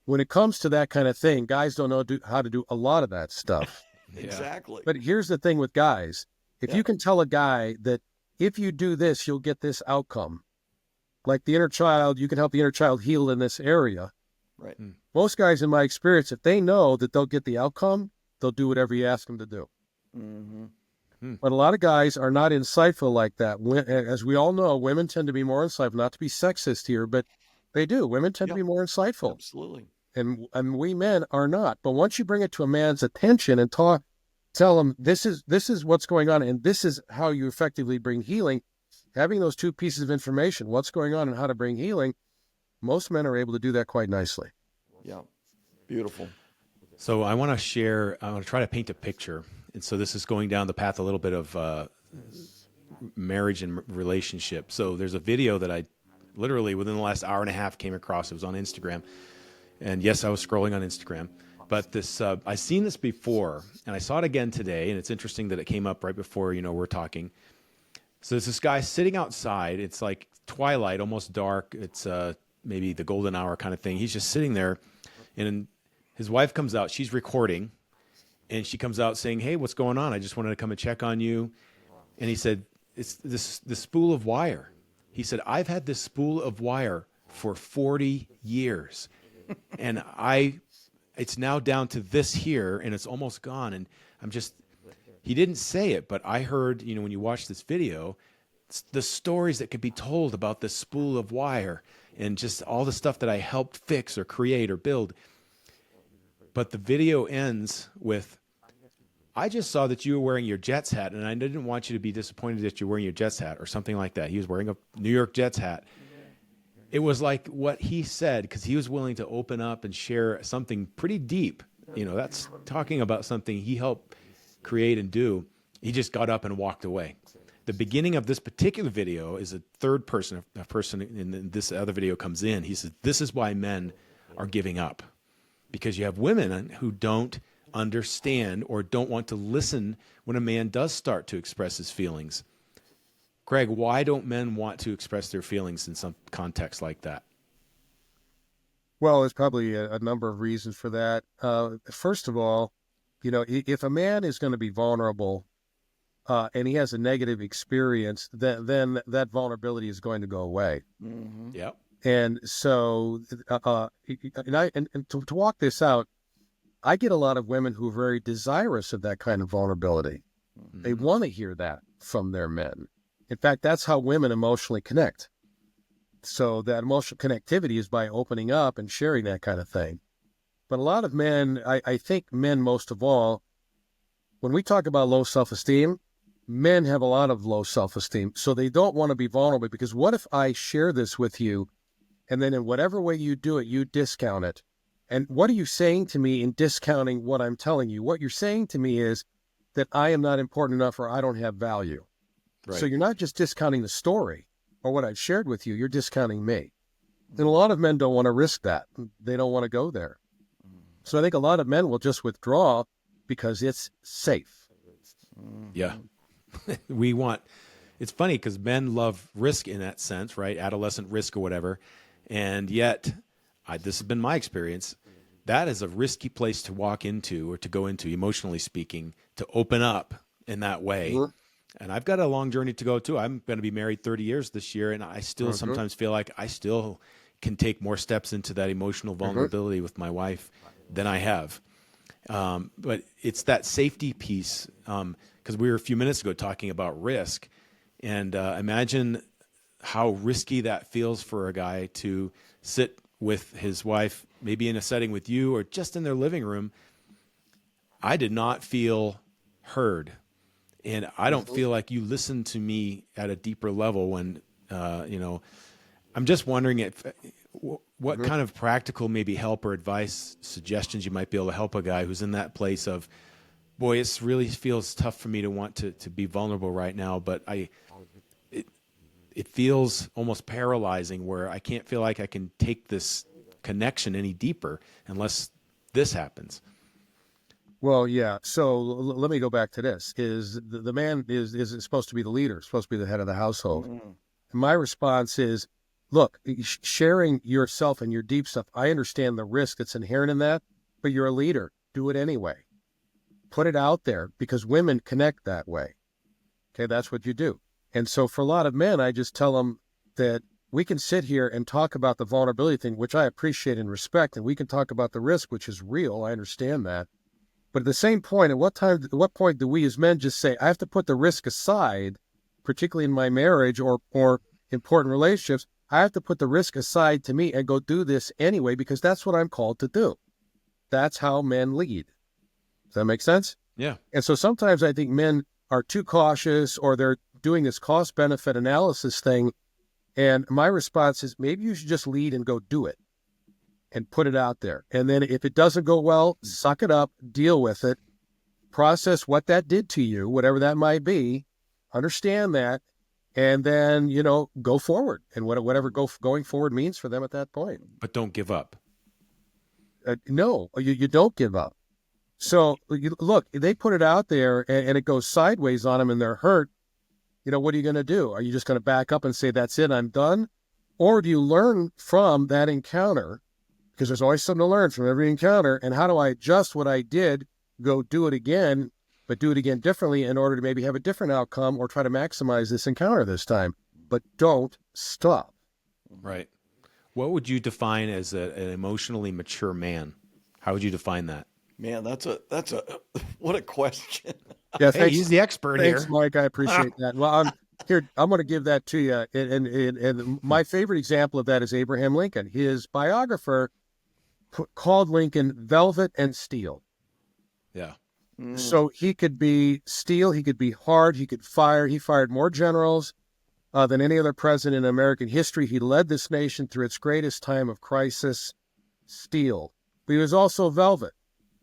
When it comes to that kind of thing, guys don't know how to do a lot of that stuff. Yeah. Exactly. But here's the thing with guys. If Yeah. you can tell a guy that if you do this, you'll get this outcome, like the inner child, you can help the inner child heal in this area. Right. Most guys, in my experience, if they know that they'll get the outcome, they'll do whatever you ask them to do. Mm-hmm. But a lot of guys are not insightful like that. As we all know, women tend to be more insightful, not to be sexist here, but they do. Women tend to be more insightful. Absolutely. And we men are not. But once you bring it to a man's attention and tell him this is what's going on and this is how you effectively bring healing, having those two pieces of information, what's going on and how to bring healing, most men are able to do that quite nicely. Yeah. Beautiful. So I want to try to paint a picture. And so this is going down the path a little bit of marriage and relationship. So there's a video that I literally within the last hour and a half came across. It was on Instagram. And yes, I was scrolling on Instagram. But this, I've seen this before, and I saw it again today. And it's interesting that it came up right before, we're talking. So there's this guy sitting outside. It's like twilight, almost dark. It's maybe the golden hour kind of thing. He's just sitting there, and his wife comes out. She's recording. And she comes out saying, "Hey, what's going on? I just wanted to come and check on you." And he said, "It's this spool of wire." He said, "I've had this spool of wire for 40 years. And it's now down to this here, and it's almost gone." And he didn't say it, but I heard, when you watch this video, the stories that could be told about this spool of wire and just all the stuff that I helped fix or create or build. But the video ends with, "I just saw that you were wearing your Jets hat, and I didn't want you to be disappointed that you're wearing your Jets hat," or something like that. He was wearing a New York Jets hat. It was like what he said, because he was willing to open up and share something pretty deep. That's talking about something he helped create and do. He just got up and walked away. The beginning of this particular video is a third person, a person in this other video comes in. He says, "This is why men are giving up. Because you have women who don't understand or don't want to listen when a man does start to express his feelings." Greg, why don't men want to express their feelings in some context like that? Well, there's probably a number of reasons for that. First of all, if a man is going to be vulnerable and he has a negative experience, then that vulnerability is going to go away. Mm-hmm. Yep. And so, to walk this out, I get a lot of women who are very desirous of that kind of vulnerability. Mm-hmm. They want to hear that from their men. In fact, that's how women emotionally connect. So that emotional connectivity is by opening up and sharing that kind of thing. But a lot of men, I think men most of all, when we talk about low self-esteem, men have a lot of low self-esteem. So they don't want to be vulnerable, because what if I share this with you, and then in whatever way you do it, you discount it? And what are you saying to me in discounting what I'm telling you? What you're saying to me is that I am not important enough, or I don't have value. Right. So you're not just discounting the story or what I've shared with you, you're discounting me. And a lot of men don't want to risk that. They don't want to go there. So I think a lot of men will just withdraw because it's safe. Yeah. It's funny because men love risk in that sense, right? Adolescent risk or whatever. And yet, this has been my experience, that is a risky place to walk into or to go into, emotionally speaking, to open up in that way. Mm-hmm. And I've got a long journey to go too. I'm going to be married 30 years this year, and I still sometimes feel like I still can take more steps into that emotional vulnerability with my wife than I have. But it's that safety piece, because we were a few minutes ago talking about risk, and imagine how risky that feels for a guy to sit with his wife, maybe in a setting with you or just in their living room. I did not feel heard. And I don't feel like you listen to me at a deeper level when, I'm just wondering what kind of practical maybe help or advice, suggestions you might be able to help a guy who's in that place of boy, it really feels tough for me to want to be vulnerable right now, but it feels almost paralyzing where I can't feel like I can take this connection any deeper unless this happens. Well, yeah. So let me go back to this. Is the man is supposed to be the leader, supposed to be the head of the household. Mm. And my response is, look, sharing yourself and your deep stuff, I understand the risk that's inherent in that, but you're a leader. Do it anyway. Put it out there because women connect that way. Okay, that's what you do. And so for a lot of men, I just tell them that we can sit here and talk about the vulnerability thing, which I appreciate and respect, and we can talk about the risk, which is real. I understand that. But at the same point, at what point do we as men just say, I have to put the risk aside, particularly in my marriage or important relationships, I have to put the risk aside to me and go do this anyway, because that's what I'm called to do. That's how men lead. Does that make sense? Yeah. And so sometimes I think men are too cautious or they're doing this cost-benefit analysis thing. And my response is maybe you should just lead and go do it and put it out there. And then if it doesn't go well, suck it up, deal with it, process what that did to you, whatever that might be, understand that, and then, go forward. And whatever going forward means for them at that point. But don't give up. No, you don't give up. So look, they put it out there and it goes sideways on them and they're hurt. What are you going to do? Are you just going to back up and say, that's it, I'm done? Or do you learn from that encounter? Because there's always something to learn from every encounter. And how do I adjust what I did, go do it again, but do it again differently in order to maybe have a different outcome or try to maximize this encounter this time? But don't stop. Right. What would you define as an emotionally mature man? How would you define that? Man, that's a what a question. Yeah, Hey, thanks, he's the expert thanks, here. Mike. I appreciate that. Well, I'm going to give that to you. And my favorite example of that is Abraham Lincoln. His biographer called Lincoln velvet and steel. Yeah. So he could be steel, he could be hard, he could fire. He fired more generals than any other president in American history. He led this nation through its greatest time of crisis, steel. But he was also velvet.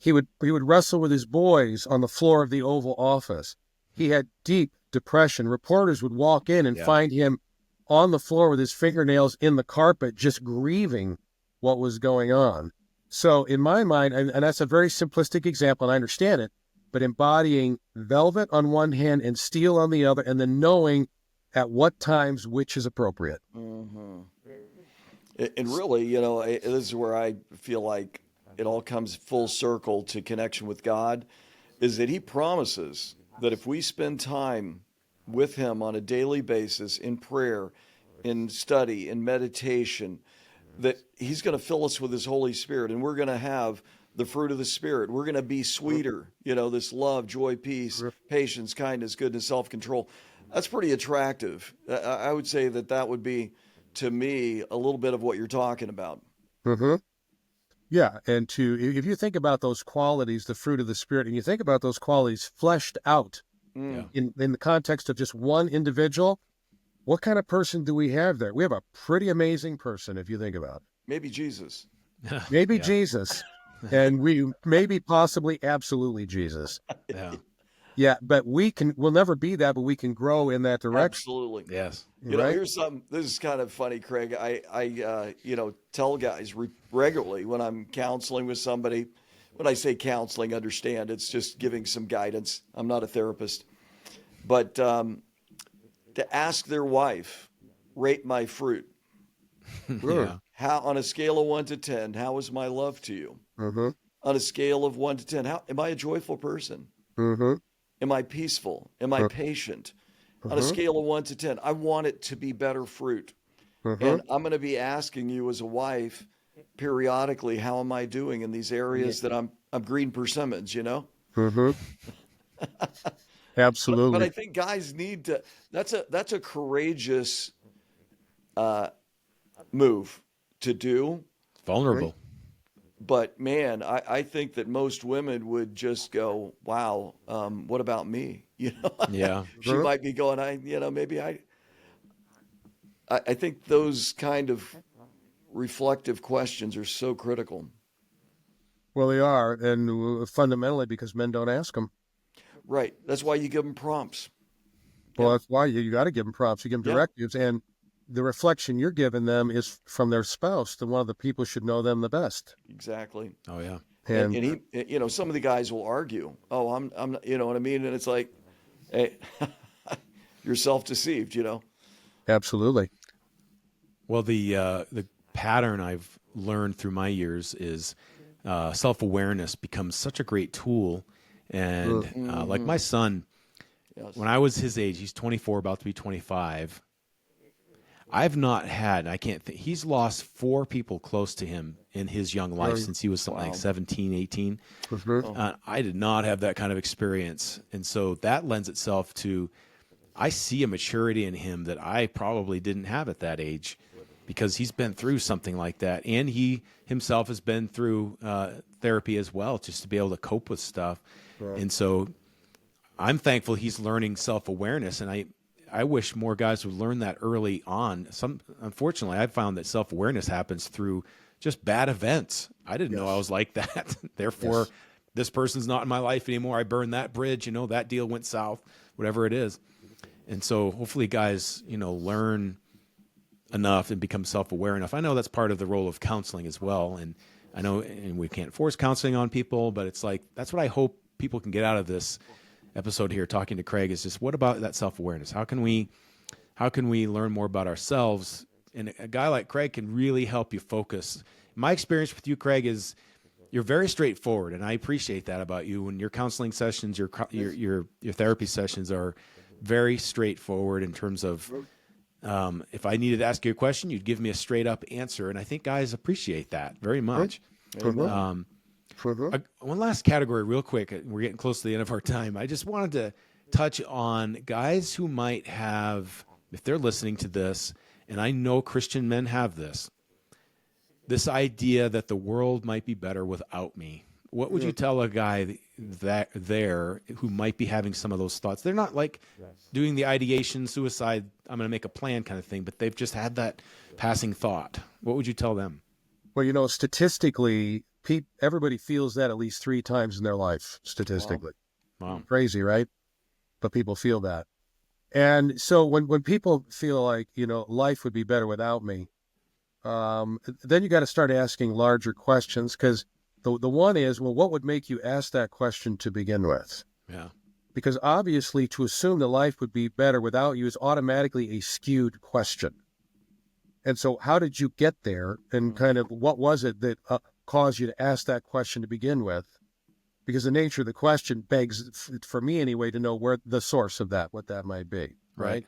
He would wrestle with his boys on the floor of the Oval Office. He had deep depression. Reporters would walk in and find him on the floor with his fingernails in the carpet, just grieving what was going on. So in my mind, and that's a very simplistic example, and I understand it, but embodying velvet on one hand and steel on the other, and then knowing at what times which is appropriate. Mm-hmm. And really, this is where I feel like it all comes full circle to connection with God, is that he promises that if we spend time with him on a daily basis in prayer, in study, in meditation, that he's going to fill us with his Holy Spirit and we're going to have the fruit of the Spirit. We're going to be sweeter, this love, joy, peace, patience, kindness, goodness, self-control. That's pretty attractive. I would say that would be, to me, a little bit of what you're talking about. Mm-hmm. Yeah, and if you think about those qualities, the fruit of the Spirit, and you think about those qualities fleshed out in the context of just one individual, what kind of person do we have there? We have a pretty amazing person, if you think about it. Maybe Jesus. Maybe Jesus, and maybe possibly absolutely Jesus. Yeah. Yeah, but we'll never be that, but we can grow in that direction. Absolutely. Yes. Here's something. This is kind of funny, Craig. I tell guys regularly when I'm counseling with somebody. When I say counseling, understand it's just giving some guidance. I'm not a therapist, but to ask their wife, rate my fruit. Yeah. How, on a scale of 1 to 10, how is my love to you? Mm-hmm. On a scale of 1 to 10, how am I a joyful person? Mm-hmm. Am I peaceful? Am I patient? On a scale of 1 to 10, I want it to be better fruit. And I'm going to be asking you as a wife periodically, how am I doing in these areas that I'm green persimmons, Mm-hmm. Absolutely. But I think guys need to, that's a courageous move to do. Vulnerable. But man, I think that most women would just go, wow, what about me? Yeah. She might be going, maybe I think those kind of reflective questions are so critical. Well, they are, and fundamentally because men don't ask them. Right. That's why you give them prompts. Well, Yeah. that's why you got to give them prompts. You give them Yeah. directives, and the reflection you're giving them is from their spouse. Then one of the people should know them the best. Exactly. Oh yeah. And And he, some of the guys will argue, "Oh, I'm not," you know what I mean? And it's like, hey, you're self-deceived. absolutely. Well, the pattern I've learned through my years is self-awareness becomes such a great tool. And like my son, Yes. when I was his age, he's 24, about to be 25. I've not had, I can't think, he's lost 4 people close to him in his young life Right. since he was something like 17, 18. Mhm. I did not have that kind of experience. And so that lends itself to, I see a maturity in him that I probably didn't have at that age because he's been through something like that. And he himself has been through therapy as well, just to be able to cope with stuff. Right. And so I'm thankful he's learning self-awareness. And I wish more guys would learn that early on. Unfortunately, I've found that self-awareness happens through just bad events. I didn't know I was like that. Therefore, this person's not in my life anymore. I burned that bridge, that deal went south, whatever it is. And so hopefully guys, learn enough and become self-aware enough. I know that's part of the role of counseling as well. And I know, and we can't force counseling on people, but it's like, that's what I hope people can get out of this episode here talking to Craig is just, what about that self-awareness? How can we learn more about ourselves? And a guy like Craig can really help you focus. My experience with you, Craig, is you're very straightforward, and I appreciate that about you. When your counseling sessions, your therapy sessions are very straightforward in terms of if I needed to ask you a question, you'd give me a straight up answer, and I think guys appreciate that very much. Amen. One last category real quick. We're getting close to the end of our time. I just wanted to touch on guys who might have, if they're listening to this, and I know Christian men have this idea that the world might be better without me. What would you tell a guy who might be having some of those thoughts? They're not like doing the ideation, suicide, I'm going to make a plan kind of thing, but they've just had that passing thought. What would you tell them? Well, statistically, everybody feels that at least 3 times in their life, statistically. Wow. Crazy, right? But people feel that. And so when people feel like, life would be better without me, then you got to start asking larger questions, because the one is, well, what would make you ask that question to begin with? Yeah. Because obviously to assume that life would be better without you is automatically a skewed question. And so how did you get there? And kind of what was it that caused you to ask that question to begin with? Because the nature of the question begs, for me anyway, to know where the source of that, what that might be. Right.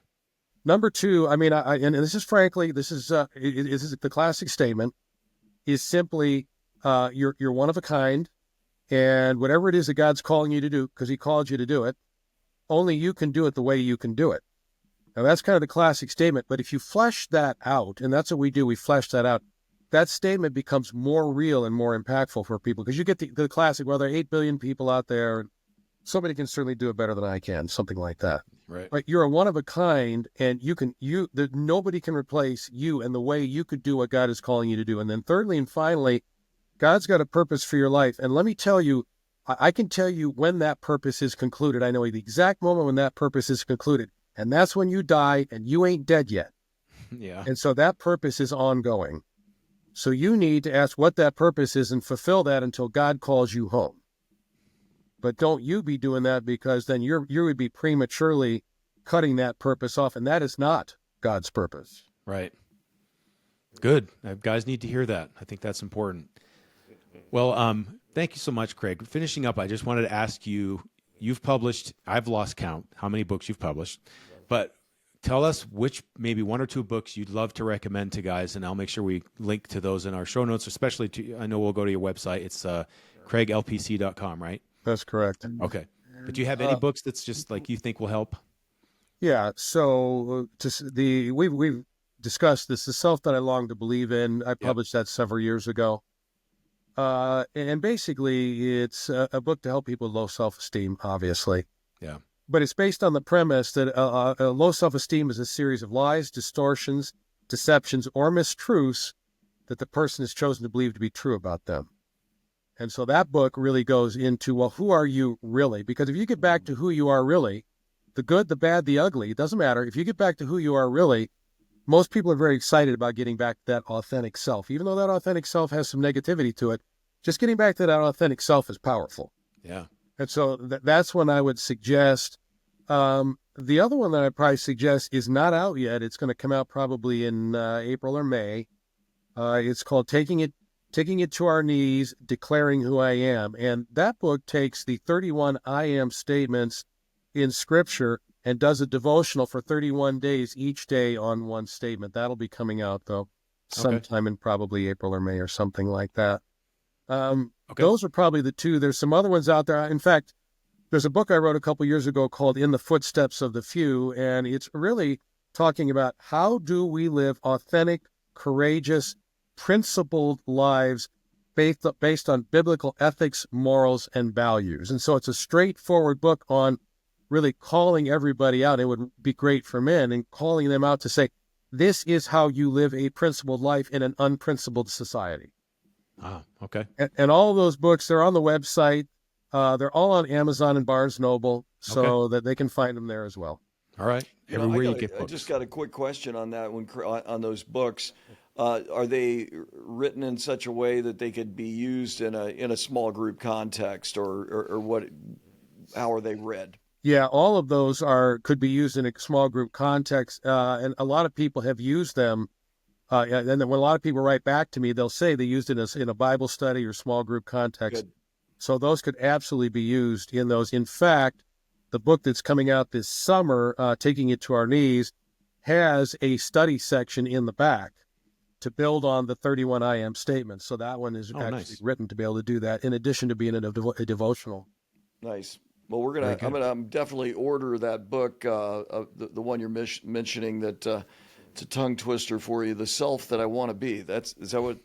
Number 2, I mean, and this is frankly, this is the classic statement, is simply you're one of a kind, and whatever it is that God's calling you to do, because he called you to do it, only you can do it the way you can do it. Now, that's kind of the classic statement, but if you flesh that out, and that's what we do, we flesh that out, that statement becomes more real and more impactful for people, because you get the classic, well, there are 8 billion people out there, and somebody can certainly do it better than I can, something like that. Right. Right? You're a one of a kind, and nobody can replace you and the way you could do what God is calling you to do. And then thirdly and finally, God's got a purpose for your life. And let me tell you, I can tell you when that purpose is concluded. I know the exact moment when that purpose is concluded. And that's when you die and you ain't dead yet. Yeah. And so that purpose is ongoing. So you need to ask what that purpose is and fulfill that until God calls you home. But don't you be doing that, because then you would be prematurely cutting that purpose off. And that is not God's purpose. Right. Good. Guys need to hear that. I think that's important. Well, thank you so much, Craig. Finishing up, I just wanted to ask you, you've published, I've lost count how many books you've published, but tell us which, maybe 1 or 2 books you'd love to recommend to guys, and I'll make sure we link to those in our show notes, especially I know we'll go to your website. It's craiglpc.com, right? That's correct. Okay. But do you have any books that's just like you think will help? Yeah. So we've discussed this, The Self That I Long to Believe In. I published that several years ago. And basically it's a book to help people with low self-esteem, obviously. Yeah. But it's based on the premise that low self-esteem is a series of lies, distortions, deceptions, or mistruths that the person has chosen to believe to be true about them. And so that book really goes into, well, who are you really? Because if you get back to who you are really, the good, the bad, the ugly, it doesn't matter. If you get back to who you are really, most people are very excited about getting back to that authentic self. Even though that authentic self has some negativity to it, just getting back to that authentic self is powerful. Yeah. And so that's when I would suggest. The other one that I'd probably suggest is not out yet. It's going to come out probably in April or May. It's called Taking It to Our Knees, Declaring Who I Am. And that book takes the 31 I am statements in Scripture and does a devotional for 31 days, each day on one statement. That'll be coming out, though, sometime in probably April or May or something like that. Those are probably the two. There's some other ones out there. In fact, there's a book I wrote a couple years ago called In the Footsteps of the Few, and it's really talking about how do we live authentic, courageous, principled lives based on biblical ethics, morals, and values. And so it's a straightforward book on really calling everybody out. It would be great for men and calling them out to say, this is how you live a principled life in an unprincipled society. Ah, okay. And all of those books, they're on the website. They're all on Amazon and Barnes Noble, so that they can find them there as well. All right. Everywhere you get books. I just got a quick question on that on those books. Are they written in such a way that they could be used in a small group context, or what? How are they read? Yeah, all of those could be used in a small group context, and a lot of people have used them. And then when a lot of people write back to me, they'll say they used it in a Bible study or small group context. Good. So those could absolutely be used in those. In fact, the book that's coming out this summer, Taking It to Our Knees, has a study section in the back to build on the 31 I am statements. So that one is actually written to be able to do that, in addition to being a devotional. Nice. Well, I'm definitely order that book, the one you're mentioning. That it's a tongue twister for you. The self that I want to be. Is that what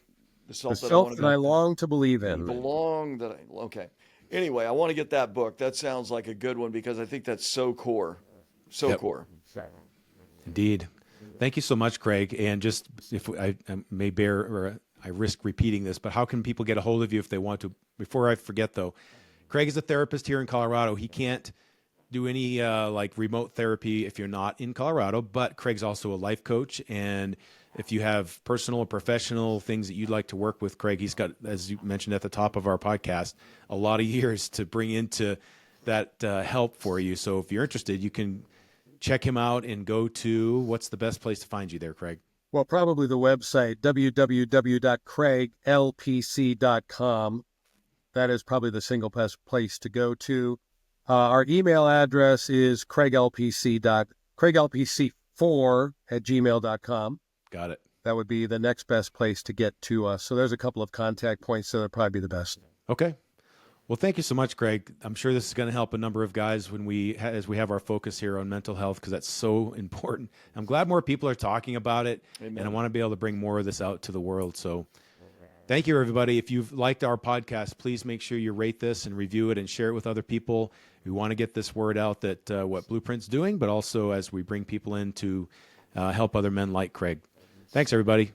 the self that I want to be? I long to believe in. Okay. Anyway, I want to get that book. That sounds like a good one because I think that's so core. Core. Indeed. Thank you so much, Craig. And just if I risk repeating this, but how can people get a hold of you if they want to? Before I forget, though, Craig is a therapist here in Colorado. He can't do any remote therapy if you're not in Colorado, but Craig's also a life coach. And if you have personal or professional things that you'd like to work with Craig, he's got, as you mentioned at the top of our podcast, a lot of years to bring into that help for you. So if you're interested, you can check him out and go to, what's the best place to find you there, Craig? Well, probably the website, www.craiglpc.com. That is probably the single best place to go to. Our email address is craiglpc4@gmail.com. Got it. That would be the next best place to get to us. So there's a couple of contact points that would probably be the best. Okay. Well, thank you so much, Craig. I'm sure this is going to help a number of guys as we have our focus here on mental health, because that's so important. I'm glad more people are talking about it. Amen. And I want to be able to bring more of this out to the world. So thank you, everybody. If you've liked our podcast, please make sure you rate this and review it and share it with other people. We want to get this word out that what Blueprint's doing, but also as we bring people in to help other men like Craig. Thanks, everybody.